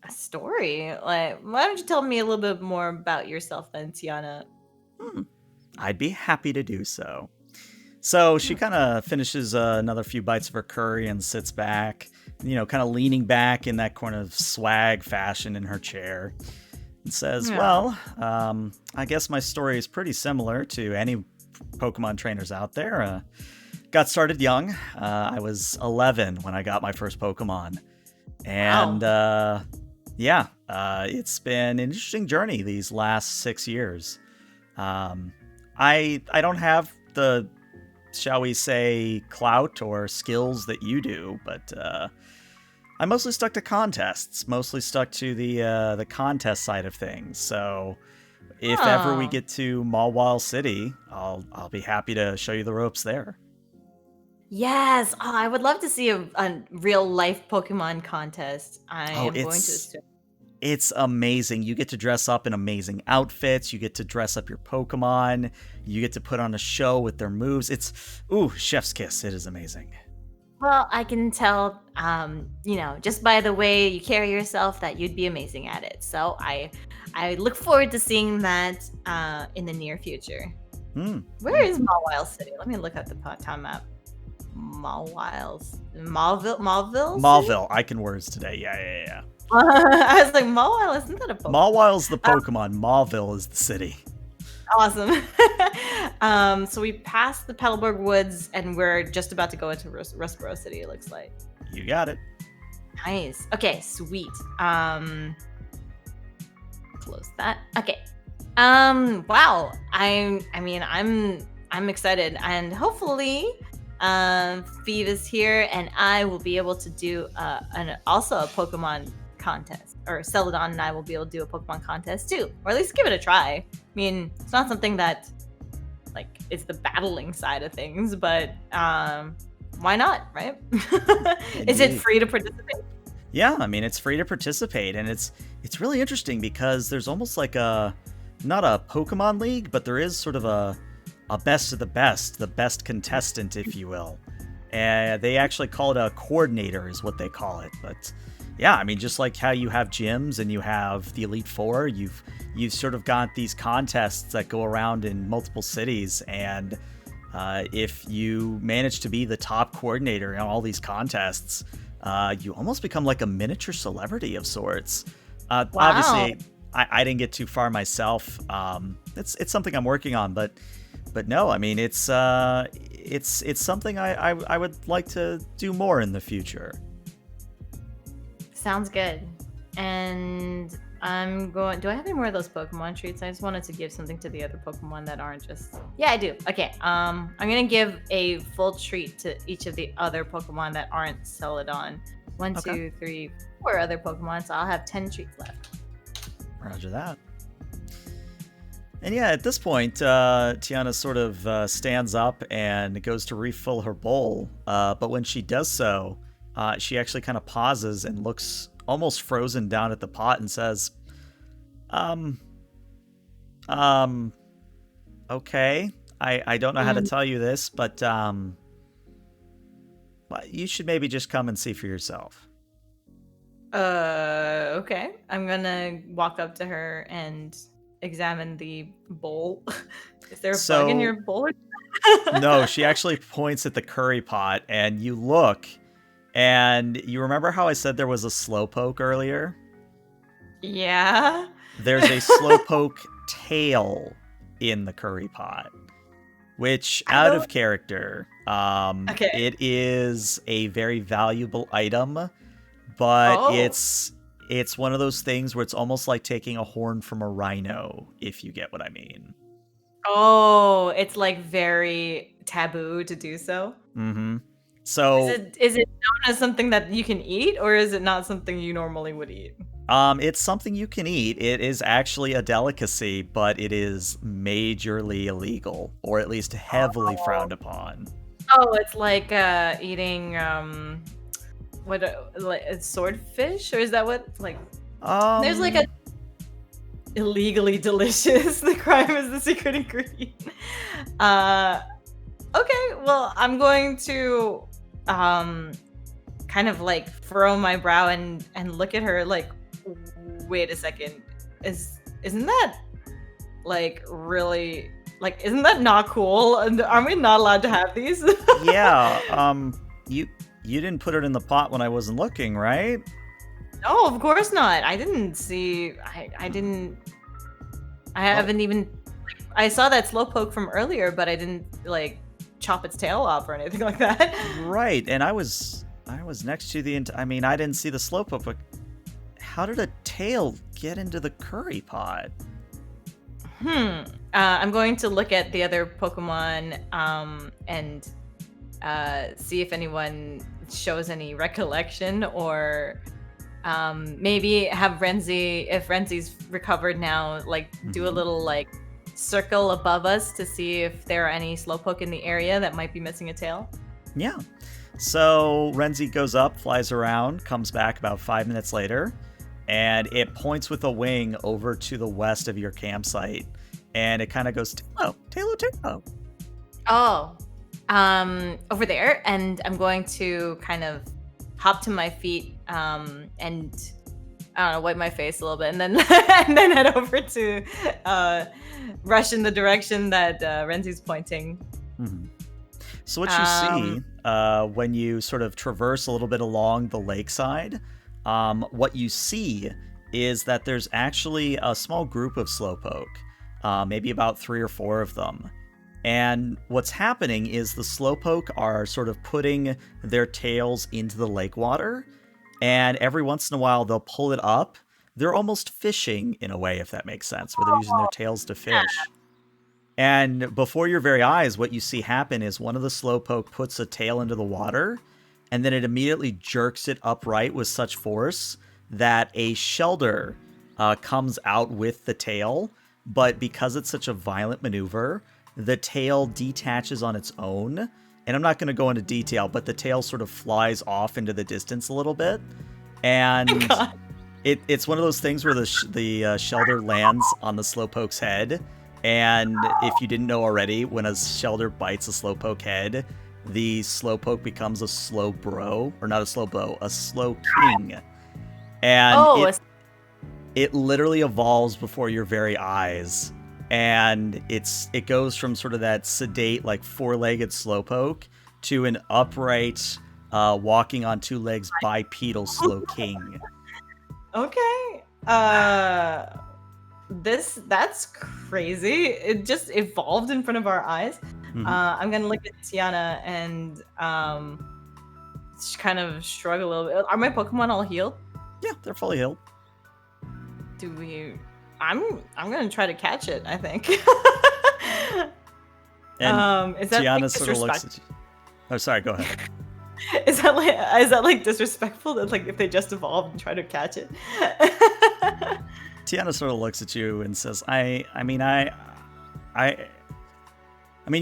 A story. Like, why don't you tell me a little bit more about yourself then, Tiana? I'd be happy to do so. So she kind of finishes another few bites of her curry and sits back, kind of leaning back in that kind of swag fashion in her chair, and says, Yeah. well, I guess my story is pretty similar to any Pokemon trainers out there. Got started young. I was 11 when I got my first Pokemon. And it's been an interesting journey these last 6 years. I don't have the, shall we say, clout or skills that you do, but I mostly stuck to contests, mostly stuck to the contest side of things. So if ever we get to Mawile City, I'll be happy to show you the ropes there. Yes. Oh, I would love to see a real life Pokemon contest. I am going to assume. It's amazing. You get to dress up in amazing outfits. You get to dress up your Pokemon. You get to put on a show with their moves. It's, chef's kiss. It is amazing. Well, I can tell, just by the way you carry yourself, that you'd be amazing at it. So I look forward to seeing that in the near future. Where is Mawile City? Let me look at the town map. Mawile. Mauville. I can words today. Yeah. I was like, Mawile, isn't that a Pokemon? Mawile's the Pokemon. Mauville is the city. Awesome. So we passed the Petilil Woods, and we're just about to go into Rustboro City, it looks like. You got it. Nice. Okay, sweet. Close that. Okay. Wow. I'm excited, and hopefully Feed is here, and I will be able to do also a Pokemon contest, or Celadon and I will be able to do a Pokemon contest too, or at least give it a try. I mean, it's not something that it's the battling side of things, but why not, right? Is it free to participate? Yeah, I mean, it's free to participate, and it's really interesting because there's almost like not a Pokemon League, but there is sort of a best of the best contestant, if you will. And they actually call it a coordinator is what they call it. But yeah, I mean, just like how you have gyms and you have the Elite Four, you've sort of got these contests that go around in multiple cities. And if you manage to be the top coordinator in all these contests, you almost become like a miniature celebrity of sorts. Wow. Obviously, I didn't get too far myself. It's something I'm working on, but no, I mean, it's something I would like to do more in the future. Sounds good. And do I have any more of those Pokemon treats? I just wanted to give something to the other Pokemon that aren't just... Yeah, I do. Okay, I'm going to give a full treat to each of the other Pokemon that aren't Celadon. 1, Okay. 2, 3, 4 other Pokemon, so I'll have 10 treats left. Roger that. And yeah, at this point, Tiana sort of stands up and goes to refill her bowl. But when she does so, she actually kind of pauses and looks almost frozen down at the pot and says, okay, I don't know how to tell you this, but you should maybe just come and see for yourself. Okay. I'm gonna walk up to her and examine the bowl. Is there a bug in your bowl? No, she actually points at the curry pot, and you look, and you remember how I said there was a slowpoke earlier? Yeah. There's a slowpoke tail in the curry pot, which, out of character, Okay. it is a very valuable item, but it's one of those things where it's almost like taking a horn from a rhino, if you get what I mean. Oh, it's like very taboo to do so. Mm-hmm. So is it known as something that you can eat, or is it not something you normally would eat? It's something you can eat. It is actually a delicacy, but it is majorly illegal, or at least heavily frowned upon. Oh, it's like eating what like a swordfish, or is that what like? There's like a Um, illegally delicious. The crime is the secret ingredient. Uh, okay. Well, I'm going to kind of like furrow my brow and look at her like, wait a second, isn't that like really like isn't that not cool? And are we not allowed to have these? yeah. You didn't put it in the pot when I wasn't looking, right? No, of course not. I didn't see. I didn't. I Oh, haven't even. I saw that slowpoke from earlier, but I didn't like chop its tail off or anything like that. right. And I was next to the. I mean, I didn't see the slowpoke, but how did a tail get into the curry pot? I'm going to look at the other Pokemon and see if anyone shows any recollection, or maybe have Renzi, if Renzi's recovered now, like do a Mhm. little like circle above us to see if there are any Slowpoke in the area that might be missing a tail. Yeah. So Renzi goes up, flies around, comes back about 5 minutes later, and it points with a wing over to the west of your campsite. And it kind of goes, Talo, Talo, Talo. Oh, over there, and I'm going to kind of hop to my feet and I don't know, wipe my face a little bit, and then and then head over to rush in the direction that Renzi's pointing. Mhm. So what you Um, see when you sort of traverse a little bit along the lakeside, what you see is that there's actually a small group of slowpoke, maybe about 3 or 4 of them. And what's happening is the slowpoke are sort of putting their tails into the lake water, and every once in a while they'll pull it up. They're almost fishing in a way, if that makes sense, where they're using their tails to fish. And before your very eyes, what you see happen is one of the slowpoke puts a tail into the water, and then it immediately jerks it upright with such force that a shelter comes out with the tail. But because it's such a violent maneuver, the tail detaches on its own. And I'm not going to go into detail, but the tail sort of flies off into the distance a little bit. And God. it's one of those things where the shelter lands on the slowpoke's head. And if you didn't know already, when a shelter bites a slowpoke head, the slowpoke becomes a slow bro, or not a slow bro, a slow king. And Oh, it literally evolves before your very eyes. And it goes from sort of that sedate, like 4-legged slowpoke to an upright, walking on 2 legs bipedal slow king. okay. That's crazy. It just evolved in front of our eyes. Mhm. I'm gonna look at Tiana and kind of shrug a little bit. Are my Pokemon all healed? Yeah, they're fully healed. Do we? I'm gonna try to catch it, I think. And Is that like Tiana sort of looks disrespectful? at you. Oh, sorry, go ahead. Is that like disrespectful? That like if they just evolved and try to catch it? Tiana sort of looks at you and says, I mean,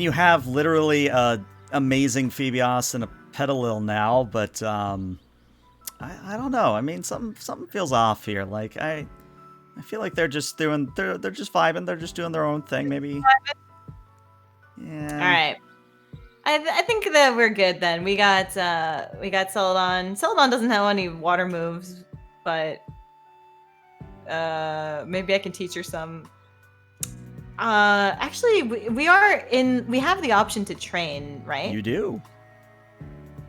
you have literally a amazing Phoebios and a Petilil now, but I don't know. I mean, something feels off here. Like I feel like they're just vibing. They're just doing their own thing. Maybe. Yeah. All right. I think that we're good then. We got Celadon. Celadon doesn't have any water moves, but maybe I can teach her some. Actually, we have the option to train, right? You do.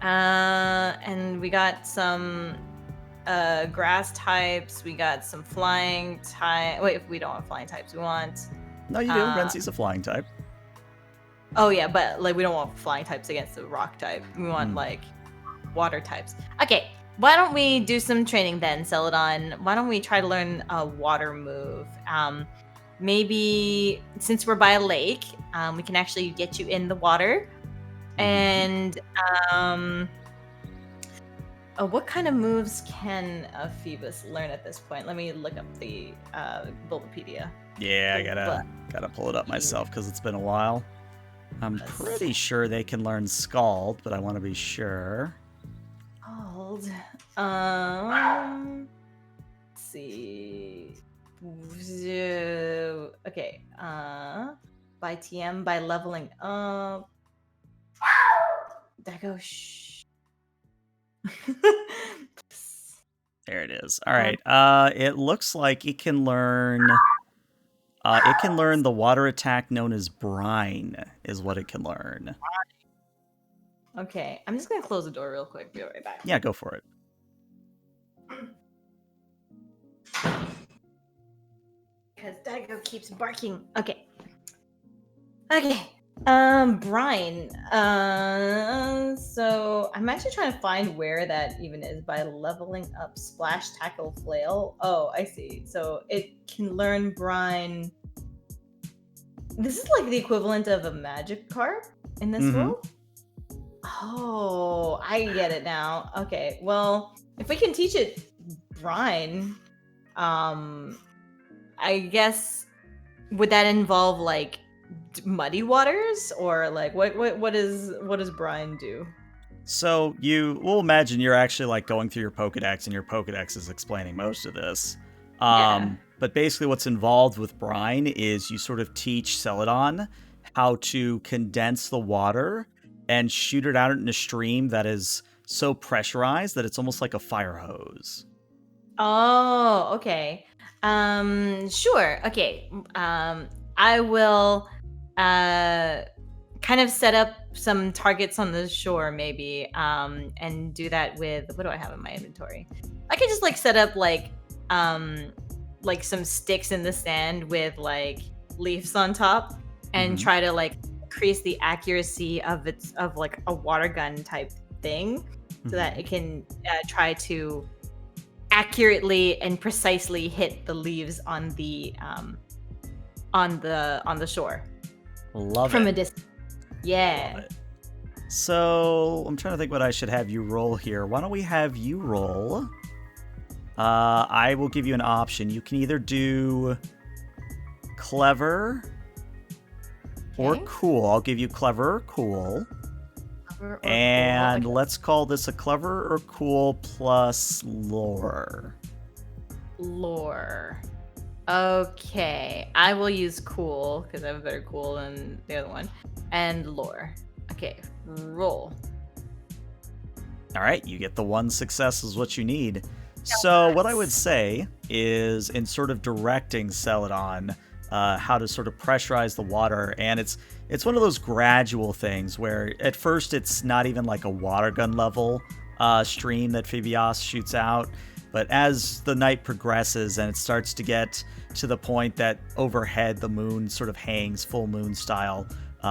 And we got some grass types. We got some flying type. Wait, we don't want flying types. We want. No, you do. Renzi's a flying type. Oh yeah, but like we don't want flying types against the rock type. We want like water types. Okay, why don't we do some training then, Celadon? Why don't we try to learn a water move? Maybe since we're by a lake, we can actually get you in the water. And What kind of moves can Phoebus learn at this point? Let me look up the Bulbapedia. Yeah, I gotta pull it up myself because it's been a while. I'm pretty sure they can learn Scald, but I want to be sure. Scald. Let's see. Okay. By TM, by leveling up. That goes. Shh. There it is. All right. It looks like it can learn. It can learn the water attack known as Brine, is what it can learn. Okay, I'm just gonna close the door real quick. Be right back. Yeah, go for it. Because Dago keeps barking. Okay. Brine. So I'm actually trying to find where that even is by leveling up Splash, Tackle, Flail. Oh, I see. So it can learn Brine. This is like the equivalent of a Magikarp in this world. Oh, I get it now. Okay, well, if we can teach it Brine, I guess would that involve like muddy waters or like what does Brine do? So we'll imagine you're actually like going through your Pokedex, and your Pokedex is explaining most of this. But basically, what's involved with Brine is you sort of teach Celadon how to condense the water and shoot it out in a stream that is so pressurized that it's almost like a fire hose. Oh, okay. Sure. Okay. I will kind of set up some targets on the shore maybe and do that with what do I have in my inventory? I could just like set up like some sticks in the sand with like leaves on top and try to like increase the accuracy of like a water gun type thing so that it can try to accurately and precisely hit the leaves on the shore. Love from it. a distance. Yeah. Love it. So I'm trying to think what I should have you roll here. Why don't we have you roll? I will give you an option. You can either do clever or cool. I'll give you clever or cool. And let's call this a clever or cool plus lore. Lore. Okay. I will use cool because I have a better cool than the other one. And lore. Okay. Roll. All right. You get the one success is what you need. So what I would say is in sort of directing Celadon how to sort of pressurize the water, and it's one of those gradual things where at first it's not even like a water gun level stream that Phoebios shoots out, but as the night progresses and it starts to get to the point that overhead the moon sort of hangs full moon style,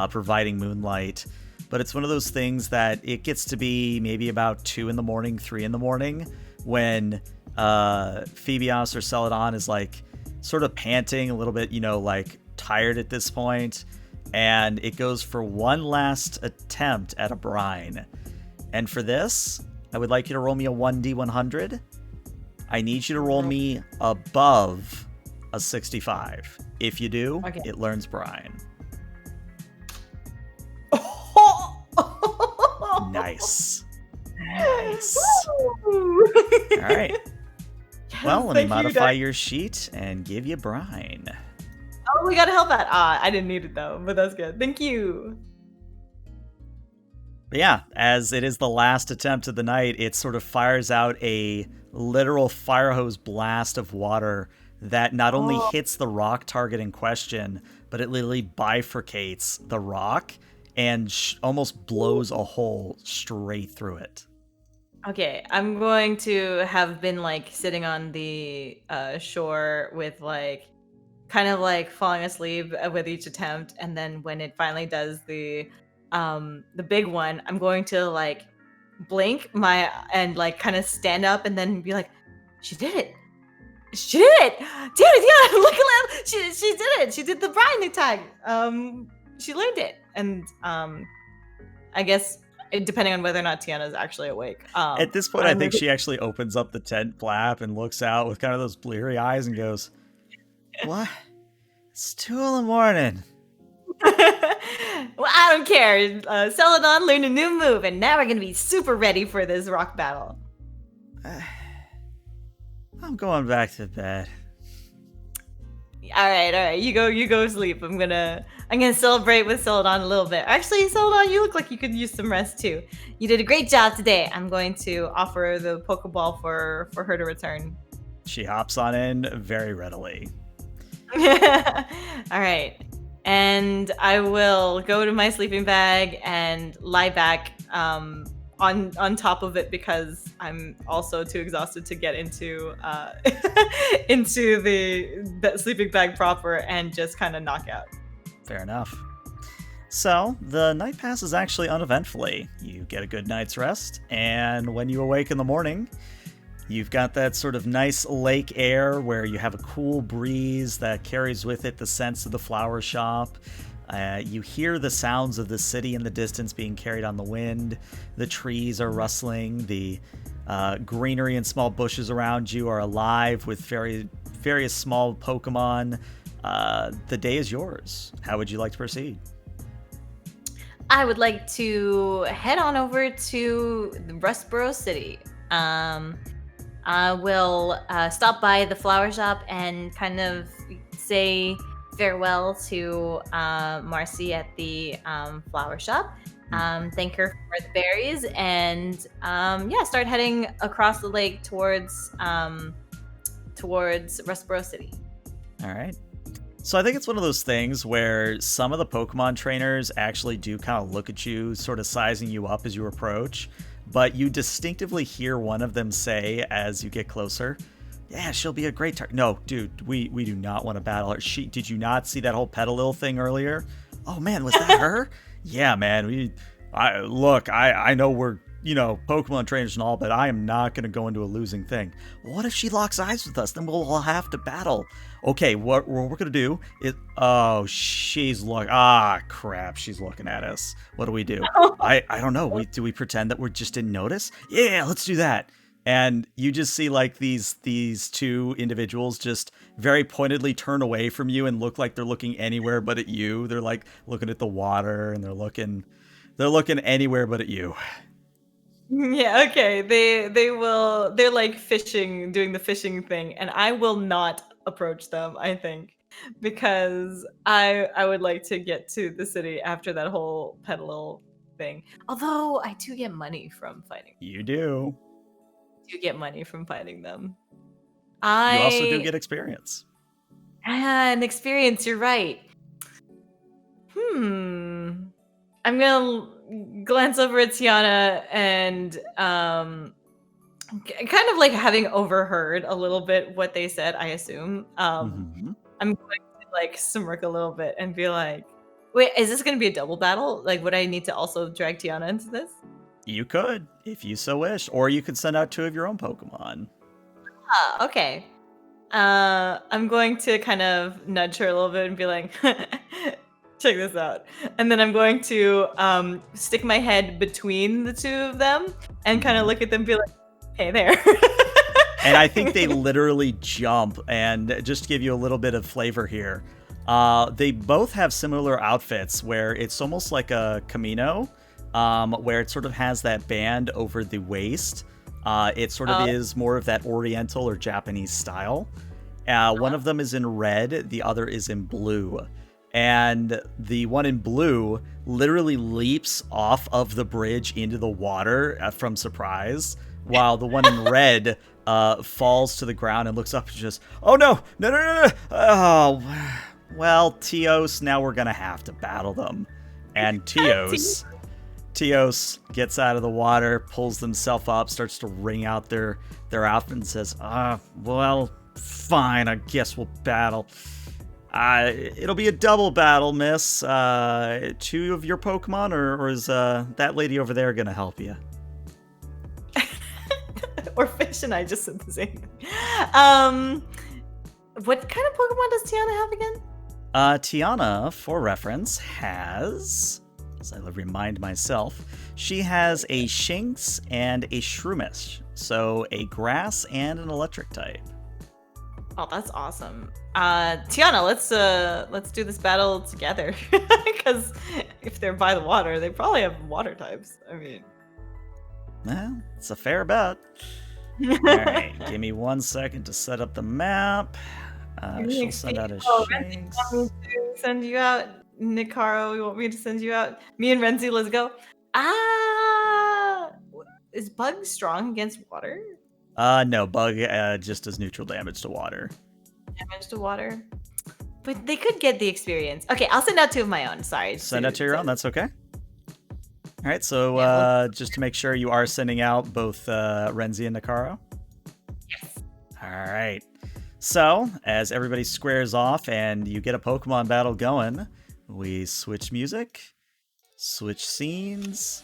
providing moonlight. But it's one of those things that it gets to be maybe about 2 a.m, 3 a.m, when Phoebios or Celadon is like sort of panting a little bit, like tired at this point, and it goes for one last attempt at a brine. And for this, I would like you to roll me a 1d100. I need you to roll me above a 65. If you do, it learns brine. Nice. All right. Well, let me modify your sheet and give you brine. Oh, we gotta help that. I didn't need it though, but that's good. Thank you. But yeah, as it is the last attempt of the night, it sort of fires out a literal fire hose blast of water that not only hits the rock target in question, but it literally bifurcates the rock and almost blows a hole straight through it. Okay, I'm going to have been like sitting on the shore with like kind of like falling asleep with each attempt, and then when it finally does the big one, I'm going to like blink and like kind of stand up and then be like, she did it. She did it! Damn it, yeah, look at that! She did it! She did the brine attack! She learned it. And I guess depending on whether or not Tiana is actually awake. At this point, I think she actually opens up the tent flap and looks out with kind of those bleary eyes and goes, "What? It's 2 a.m. Well, I don't care. Celadon learned a new move, and now we're gonna be super ready for this rock battle. I'm going back to bed." All right. You go sleep. I'm gonna celebrate with Celadon a little bit. Actually, Celadon, you look like you could use some rest too. You did a great job today. I'm going to offer the Pokeball for her to return. She hops on in very readily. All right. And I will go to my sleeping bag and lie back on top of it because I'm also too exhausted to get into into the sleeping bag proper and just kind of knock out. Fair enough. So, the night passes actually uneventfully. You get a good night's rest, and when you awake in the morning, you've got that sort of nice lake air where you have a cool breeze that carries with it the scents of the flower shop. You hear the sounds of the city in the distance being carried on the wind. The trees are rustling. The greenery and small bushes around you are alive with various small Pokemon. The day is yours. How would you like to proceed? I would like to head on over to the Rustboro City. I will stop by the flower shop and kind of say farewell to Marcy at the flower shop. Thank her for the berries and start heading across the lake towards Rustboro City. All right. So I think it's one of those things where some of the Pokemon trainers actually do kind of look at you, sort of sizing you up as you approach, but you distinctively hear one of them say as you get closer, "Yeah, she'll be a great target." "No, dude, we do not want to battle her. Did you not see that whole Petilil thing earlier?" "Oh man, was that her?" "Yeah, man. I know we're, Pokemon trainers and all, but I am not going to go into a losing thing." "What if she locks eyes with us? Then we'll all have to battle." "Okay, what we're going to do is..." "Oh, she's crap, she's looking at us. What do we do?" I don't know. Do we pretend that we just didn't notice?" "Yeah, let's do that." And you just see like these two individuals just very pointedly turn away from you and look like they're looking anywhere but at you. They're like looking at the water and they're looking anywhere but at you. Yeah, okay. They're like fishing, doing the fishing thing, and I will not approach them, I think, because I would like to get to the city after that whole Petilil thing. Although I do get money from fighting. You do. I do get money from fighting them. You also do get experience. And experience, you're right. I'm gonna glance over at Tiana and kind of like having overheard a little bit what they said, I assume. I'm going to like smirk a little bit and be like, "Wait, is this gonna be a double battle? Like, would I need to also drag Tiana into this?" You could, if you so wish, or you could send out 2 of your own Pokemon. Okay. I'm going to kind of nudge her a little bit and be like, "Check this out." And then I'm going to stick my head between the 2 of them and kind of look at them and be like, "Hey there." And I think they literally jump. And just to give you a little bit of flavor here, they both have similar outfits where it's almost like a kimono, where it sort of has that band over the waist. It sort of is more of that Oriental or Japanese style. One of them is in red, the other is in blue. And the one in blue literally leaps off of the bridge into the water from surprise, while the one in red falls to the ground and looks up and just, "Oh no. Oh, well, Teos, now we're going to have to battle them." And Teos gets out of the water, pulls himself up, starts to wring out their outfit and says, "Well, fine, I guess we'll battle. It'll be a double battle, miss. 2 of your Pokemon, or is that lady over there gonna help you?" Or Fish and I just said the same thing. What kind of Pokemon does Tiana have again? Tiana, for reference, has as I remind myself, she has a Shinx and a Shroomish, so a grass and an electric type. Oh, that's awesome. Tiana, let's do this battle together. Because if they're by the water, they probably have water types. I mean, Well, it's a fair bet. All right, give me 1 second to set up the map. She'll send out a Shinx. You want me to send you out, Nikaro? You want me to send you out? Me and Renzi, let's go. Is Bug strong against water? No, Bug just does neutral damage to water. Damage to water? But they could get the experience. Okay, I'll send out two of my own. Sorry. Send out to your own, that's okay. All right, so just to make sure you are sending out both Renzi and Nikaro? Yes. All right. So, as everybody squares off and you get a Pokemon battle going, we switch music, switch scenes,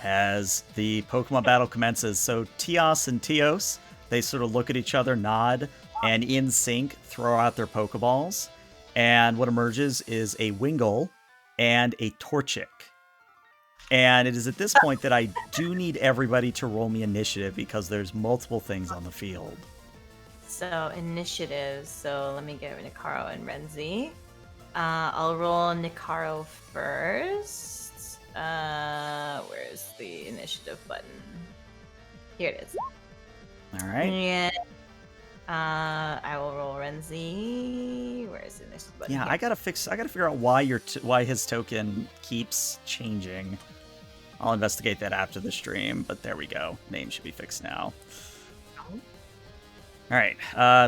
as the Pokemon battle commences. So Tios and Tios, they sort of look at each other, nod, and in sync throw out their Pokeballs. And what emerges is a Wingull and a Torchic. And it is at this point that I do need everybody to roll me initiative because there's multiple things on the field. So initiatives. So let me get Nikaro and Renzi. I'll roll Nikaro first. Where's the initiative button? Here it is. All right. Yeah. I will roll Renzi. Where's the initiative button? Yeah, Here. I gotta figure out why his token keeps changing. I'll investigate that after the stream, but there we go. Name should be fixed now. All right,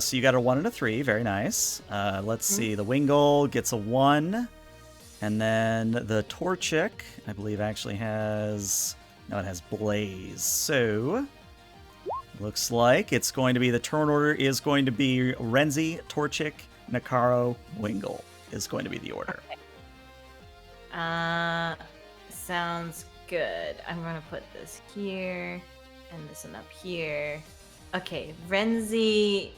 so you got a 1 and a 3. Very nice. Let's see. The Wingull gets a 1. And then the Torchic, I believe, actually has... No, it has Blaze. So, looks like it's going to be... The turn order is going to be Renzi, Torchic, Nikaro, Wingull is going to be the order. Okay. Sounds good. I'm going to put this here and this one up here. Okay, Renzi,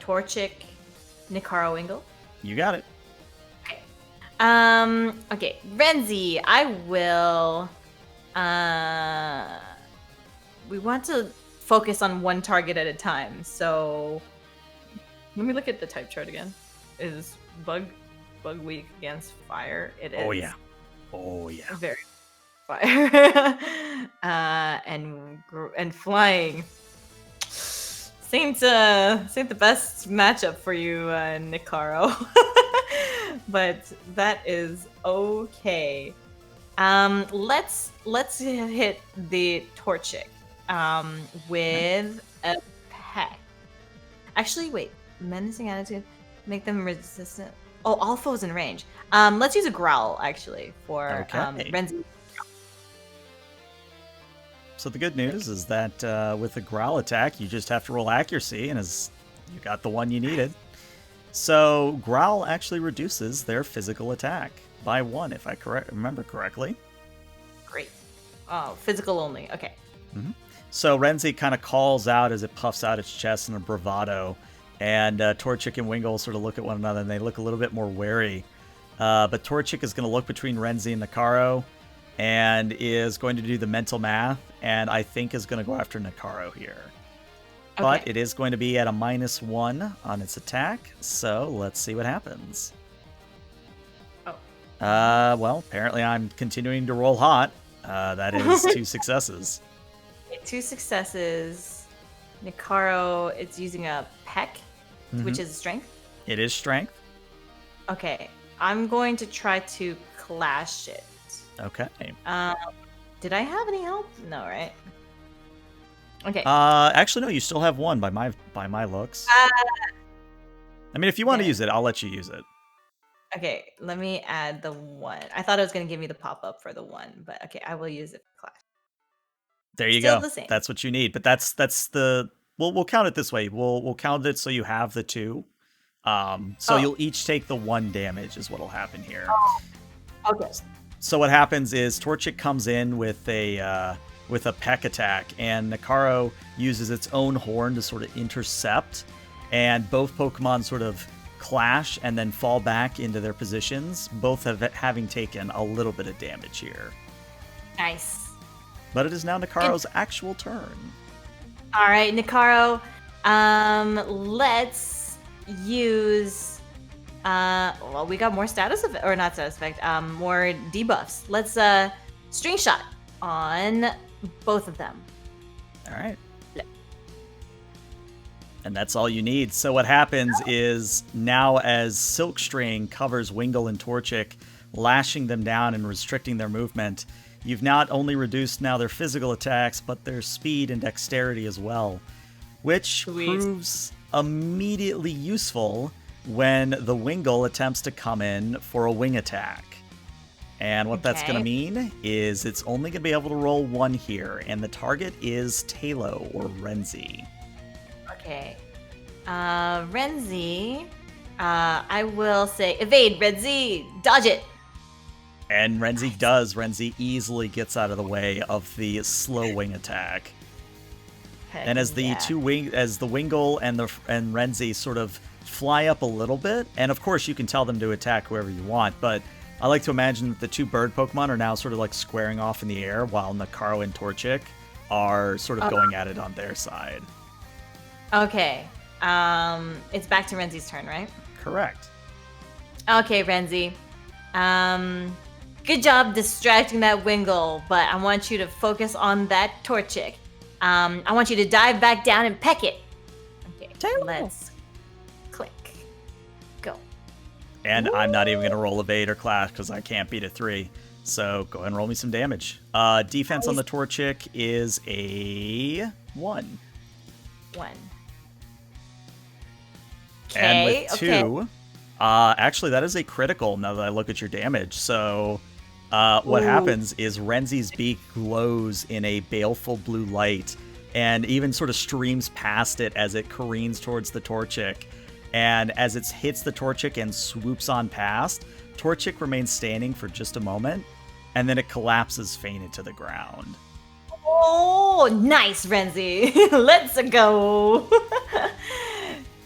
Torchic, Nikaro, Wingull. You got it. Okay, Renzi, I will, we want to focus on one target at a time, so let me look at the type chart again. Is Bug weak against fire? It is. Oh yeah. Very fire. And flying. Seemed the best matchup for you, Nikaro. But that is okay. Let's hit the Torchic with a peck. Actually, wait. Menacing attitude. Make them resistant. Oh, all foes in range. Let's use a growl actually for Renzi. So the good news is that with the growl attack, you just have to roll accuracy, and you got the one you needed. So growl actually reduces their physical attack by 1, if I remember correctly. Great. Oh, physical only. Okay. Mm-hmm. So Renzi kind of calls out as it puffs out its chest in a bravado, and Torchic and Wingull sort of look at one another, and they look a little bit more wary. But Torchic is going to look between Renzi and Nikaro, and is going to do the mental math, and I think is going to go after Nikaro here. Okay. But it is going to be at a -1 on its attack, so let's see what happens. Oh. Well, apparently I'm continuing to roll hot. That is 2 successes. 2 successes. Nikaro, it's using a peck, which is strength. It is strength. Okay, I'm going to try to clash it. Okay. Did I have any help? No, right? Okay. Actually, no. You still have 1 by my looks. I mean, if you want to use it, I'll let you use it. Okay, let me add the 1. I thought it was going to give me the pop-up for the 1, but okay, I will use it for clash. There you go. That's what you need. But that's the we'll count it this way. We'll count it so you have the 2. So you'll each take the 1 damage is what'll happen here. Oh. Okay. So what happens is Torchic comes in with a peck attack, and Nikaro uses its own horn to sort of intercept, and both Pokemon sort of clash and then fall back into their positions, both having taken a little bit of damage here. Nice. But it is now Nakaro's actual turn. All right, Nakaro. Let's use. Well, we got more status effect, or not status effect. More debuffs. Let's string shot on both of them. All right. And that's all you need. So what happens is now as Silkstring covers Wingull and Torchic, lashing them down and restricting their movement, you've not only reduced now their physical attacks, but their speed and dexterity as well, which proves immediately useful when the Wingull attempts to come in for a wing attack. And what that's going to mean is it's only going to be able to roll one here, and the target is Talo or Renzi. Okay. Renzi, I will say evade, Renzi, dodge it. And Renzi does. Renzi easily gets out of the way of the slow wing attack. Heck and as the yeah. as the Wingull and Renzi sort of fly up a little bit, and of course you can tell them to attack whoever you want, but I like to imagine that the two bird Pokemon are now sort of like squaring off in the air while Nakaro and Torchic are sort of going at it on their side. Okay. It's back to Renzi's turn, right? Correct. Okay, Renzi. Good job distracting that Wingull, but I want you to focus on that Torchic. I want you to dive back down and peck it. Okay, let's click. Go. And I'm not even going to roll evade or clash because I can't beat a 3. So go ahead and roll me some damage. Defense on the Torchic is a 1. 1. And with 2, actually that is a critical now that I look at your damage. So what happens is Renzi's beak glows in a baleful blue light and even sort of streams past it as it careens towards the Torchic. And as it hits the Torchic and swoops on past, Torchic remains standing for just a moment, and then it collapses fainted to the ground. Oh, nice, Renzi. Let's go.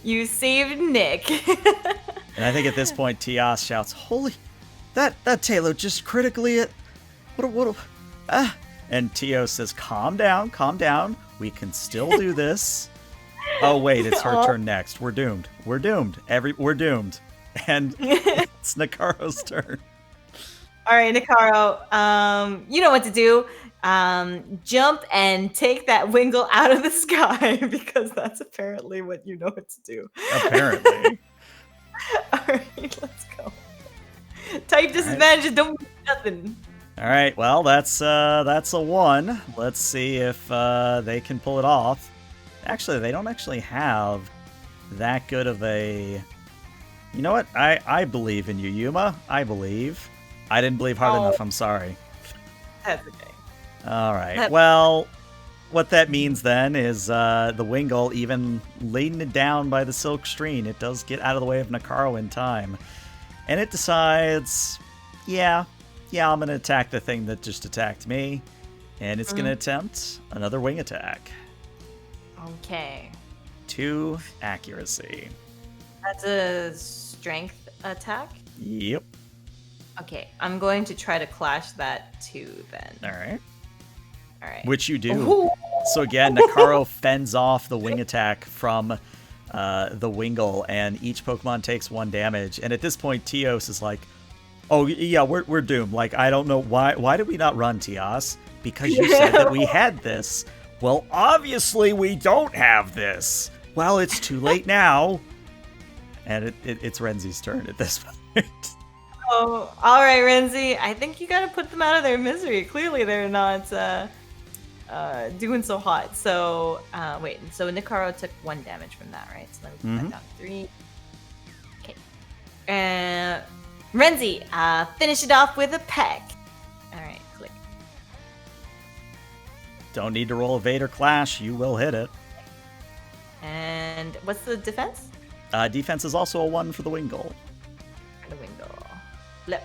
You saved Nick. And I think at this point, Tias shouts, "Holy, that Talo just critically at what And Tio says, "Calm down. We can still do this." Oh wait, it's her turn next. We're doomed. We're doomed. And it's Nakaro's turn. All right, Nakaro. You know what to do. Jump and take that Wingull out of the sky because that's apparently what you know what to do. Apparently. All right, let's go. Type disadvantages don't mean nothing. All right, well, that's a 1. Let's see if they can pull it off. Actually, they don't actually have that good of a... You know what? I believe in you, Yuma. I believe. I didn't believe hard enough. I'm sorry. That's okay. All right. Well, what that means then is the Wingull, even laden it down by the Silk Screen, it does get out of the way of Nakaro in time. And it decides, yeah, I'm going to attack the thing that just attacked me. And it's going to attempt another wing attack. Okay. 2 accuracy. That's a strength attack? Yep. Okay, I'm going to try to clash that too then. All right. Which you do. Ooh. So again, Nakaro fends off the wing attack from the Wingull, and each Pokemon takes 1 damage. And at this point, Tios is like, "Oh yeah, we're doomed. Like, I don't know why did we not run, Tias? Because you said that we had this. Well, obviously we don't have this. Well, it's too late now." And it's Renzi's turn at this point. Oh, all right, Renzi. I think you got to put them out of their misery. Clearly, they're not doing so hot. So, wait. So Nakaro took 1 damage from that, right? So let me put that down to 3. Okay. And Renzi, finish it off with a peck. All right, click. Don't need to roll evade or clash. You will hit it. And what's the defense? Defense is also a 1 for the Wingull. For the Wingull. Flip.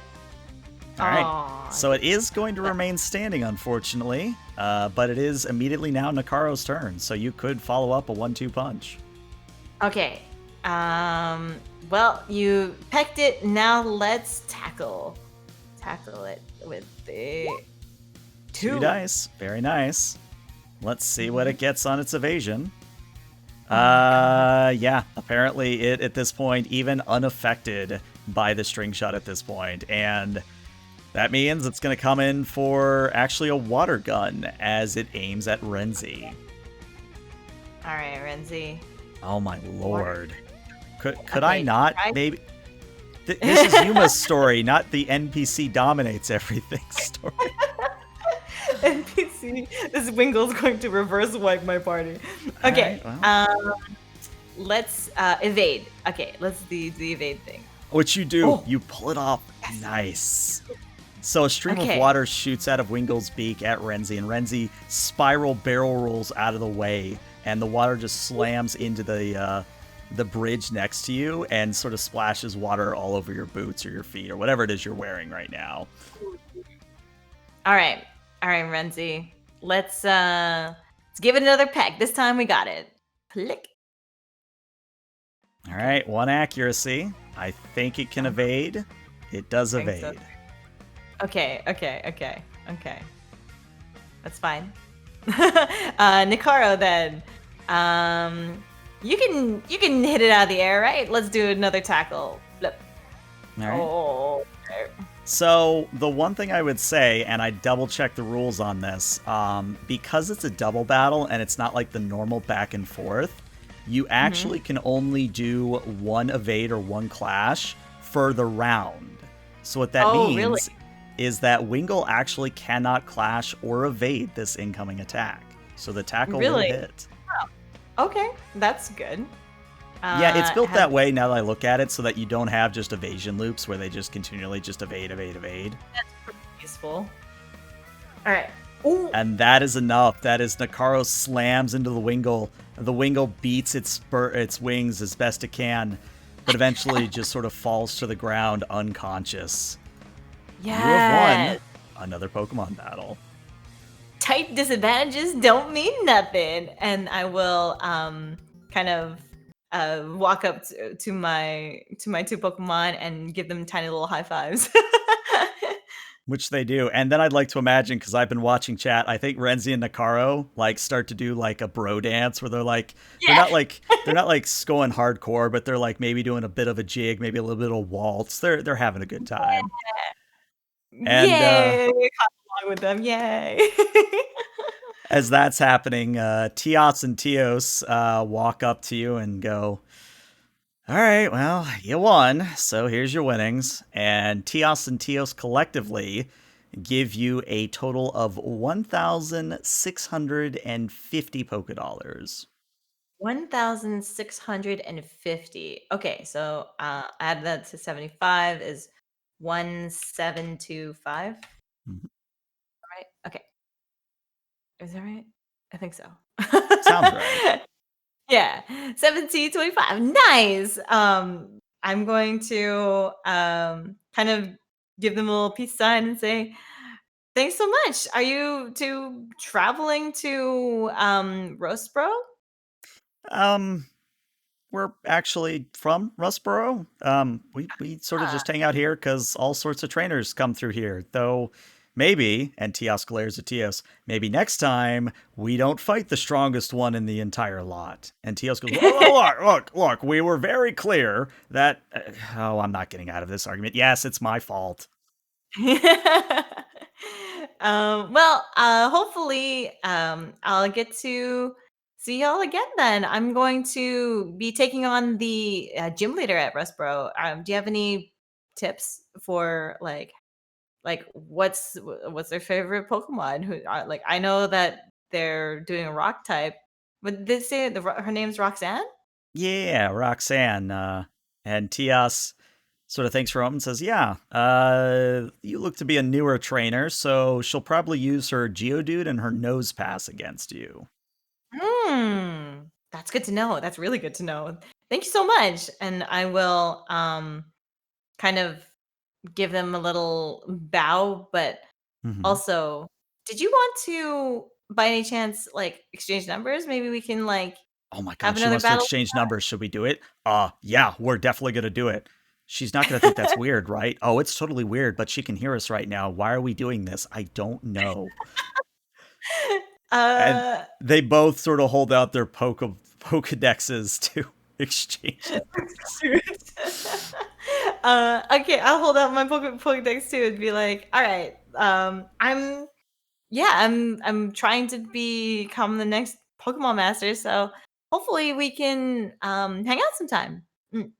All right. So it is going to remain standing, unfortunately, but it is immediately now Nakaro's turn. So you could follow up a 1-2 punch. Okay. Well, you pecked it. Now let's tackle it with the 2 2. dice. Very nice. Let's see what it gets on its evasion. Oh my god. Yeah, apparently it at this point even unaffected by the string shot at this point, and that means it's going to come in for actually a water gun as it aims at Renzi. All right, Renzi. Oh my lord. Could Okay, I not try- maybe this is Yuma's story, not the NPC dominates everything story. NPC. This Wingle's going to reverse wipe my party. Okay. All right, well. Let's evade. Okay, let's do the evade thing. What you do, Oh. you pull it off. Yes. Nice. So a stream of Okay. water shoots out of Wingle's beak at Renzi, and Renzi spiral barrel rolls out of the way, and the water just slams into the bridge next to you and sort of splashes water all over your boots or your feet or whatever it is you're wearing right now. All right, Renzi. Let's give it another peck. This time we got it. Click. All right, 1 accuracy. I think it can evade. It does I think evade. so. Okay. That's fine. Nikaro, then. You can hit it out of the air, right? Let's do another tackle. Flip. All right. Oh. Okay. So the one thing I would say, and I double checked the rules on this, because it's a double battle and it's not like the normal back and forth, you actually can only do 1 evade or 1 clash for the round. So what that means really? is that Wingle actually cannot clash or evade this incoming attack. So the tackle will Really? hit. Okay, that's good. Yeah, it's built that way now that I look at it, so that you don't have just evasion loops where they just continually just evade. That's pretty useful. All right. Ooh. And that is enough. That is Nikaro slams into the Wingle. The Wingle beats its wings as best it can, but eventually just sort of falls to the ground unconscious. Yes. You have won another Pokemon battle. Type disadvantages don't mean nothing, and I will kind of walk up to my 2 Pokemon and give them tiny little high fives. Which they do. And then I'd like to imagine, because I've been watching chat, I think Renzi and Nikaro like start to do like a bro dance where they're like they're not like going hardcore, but they're like maybe doing a bit of a jig, maybe a little bit of waltz. They're having a good time. And Yay! Hop along with them. Yay! as that's happening, Tios and Tios walk up to you and go, all right, well, you won, so here's your winnings. And Tios and Tios collectively give you a total of 1,650 Pokedollars. 1,650. Okay, so add that to 75 is 1,725. Mhm. Right? Okay. Is that right? I think so. Sounds right. Yeah, 1725. Nice. I'm going to kind of give them a little peace sign and say, thanks so much. Are you two traveling to Roseboro? We're actually from Rustboro. We sort of just hang out here because all sorts of trainers come through here. Though maybe, and Tios glares at Tios, maybe next time we don't fight the strongest one in the entire lot. And Tios goes, oh, look, we were very clear that. Oh, I'm not getting out of this argument. Yes, it's my fault. Well, hopefully, I'll get to see y'all again then. I'm going to be taking on the gym leader at Rustboro. Do you have any tips for what's their favorite Pokemon? Who like I know that they're doing a rock type, but did they say her name's Roxanne? Yeah, Roxanne. And Tios sort of thinks for a moment and says, yeah, you look to be a newer trainer, so she'll probably use her Geodude and her Nose Pass against you. That's good to know. That's really good to know. Thank you so much. And I will kind of give them a little bow, but also, did you want to by any chance like exchange numbers? Maybe we can like Oh my Have god, she another wants to battle? exchange numbers. Should we do it? Yeah, we're definitely gonna do it. She's not gonna think that's weird, right? Oh, it's totally weird, but she can hear us right now. Why are we doing this? I don't know. And Uh, they both sort of hold out their Pokedexes to exchange numbers. shoot. Okay, I'll hold out my Pokedex too and be like, all right, I'm trying to become the next Pokemon master, so hopefully we can hang out sometime. Mm.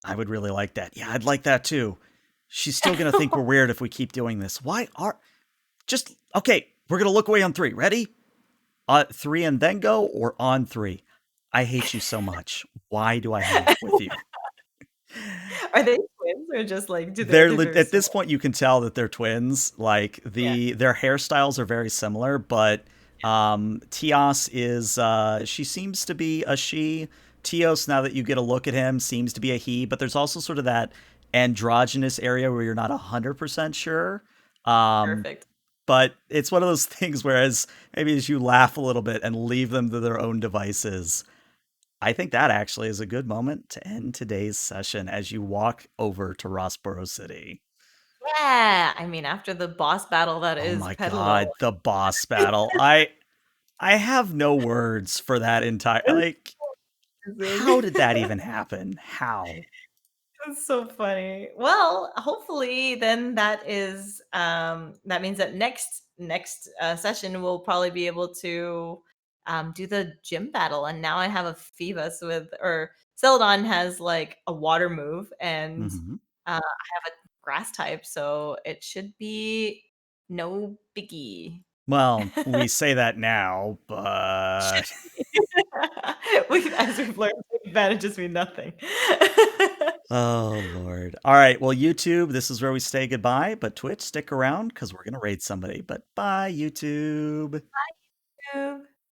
I would really like that. Yeah, I'd like that too. She's still gonna think we're weird if we keep doing this. Why are just okay? We're gonna look away on three. Ready? Three and then go, or on three? I hate you so much. Why do I hang out with you? Are they twins or just like They're they're very at this similar? point you can tell that they're twins. Like Yeah, their hairstyles are very similar, but Tios is she seems to be a she. Tios, now that you get a look at him, seems to be a he, but there's also sort of that androgynous area where you're not 100% sure. Um, perfect. but it's one of those things whereas maybe as you laugh a little bit and leave them to their own devices, I think that actually is a good moment to end today's session as you walk over to Rossboro City. Yeah, I mean, after the boss battle that Oh is my Petilil, god, the boss battle. I have no words for that entire it's like how amazing. did that even happen? How? That's so funny. Well, hopefully then that means that next session we'll probably be able to do the gym battle. And now I have a Phoebus with or Celadon has like a water move and Hmm. I have a grass type, so it should be no biggie. Well, we say that now, Should but be. As we've learned, advantages mean nothing. oh lord. All right, well YouTube, this is where we say goodbye, but Twitch stick around cuz we're going to raid somebody. But bye YouTube.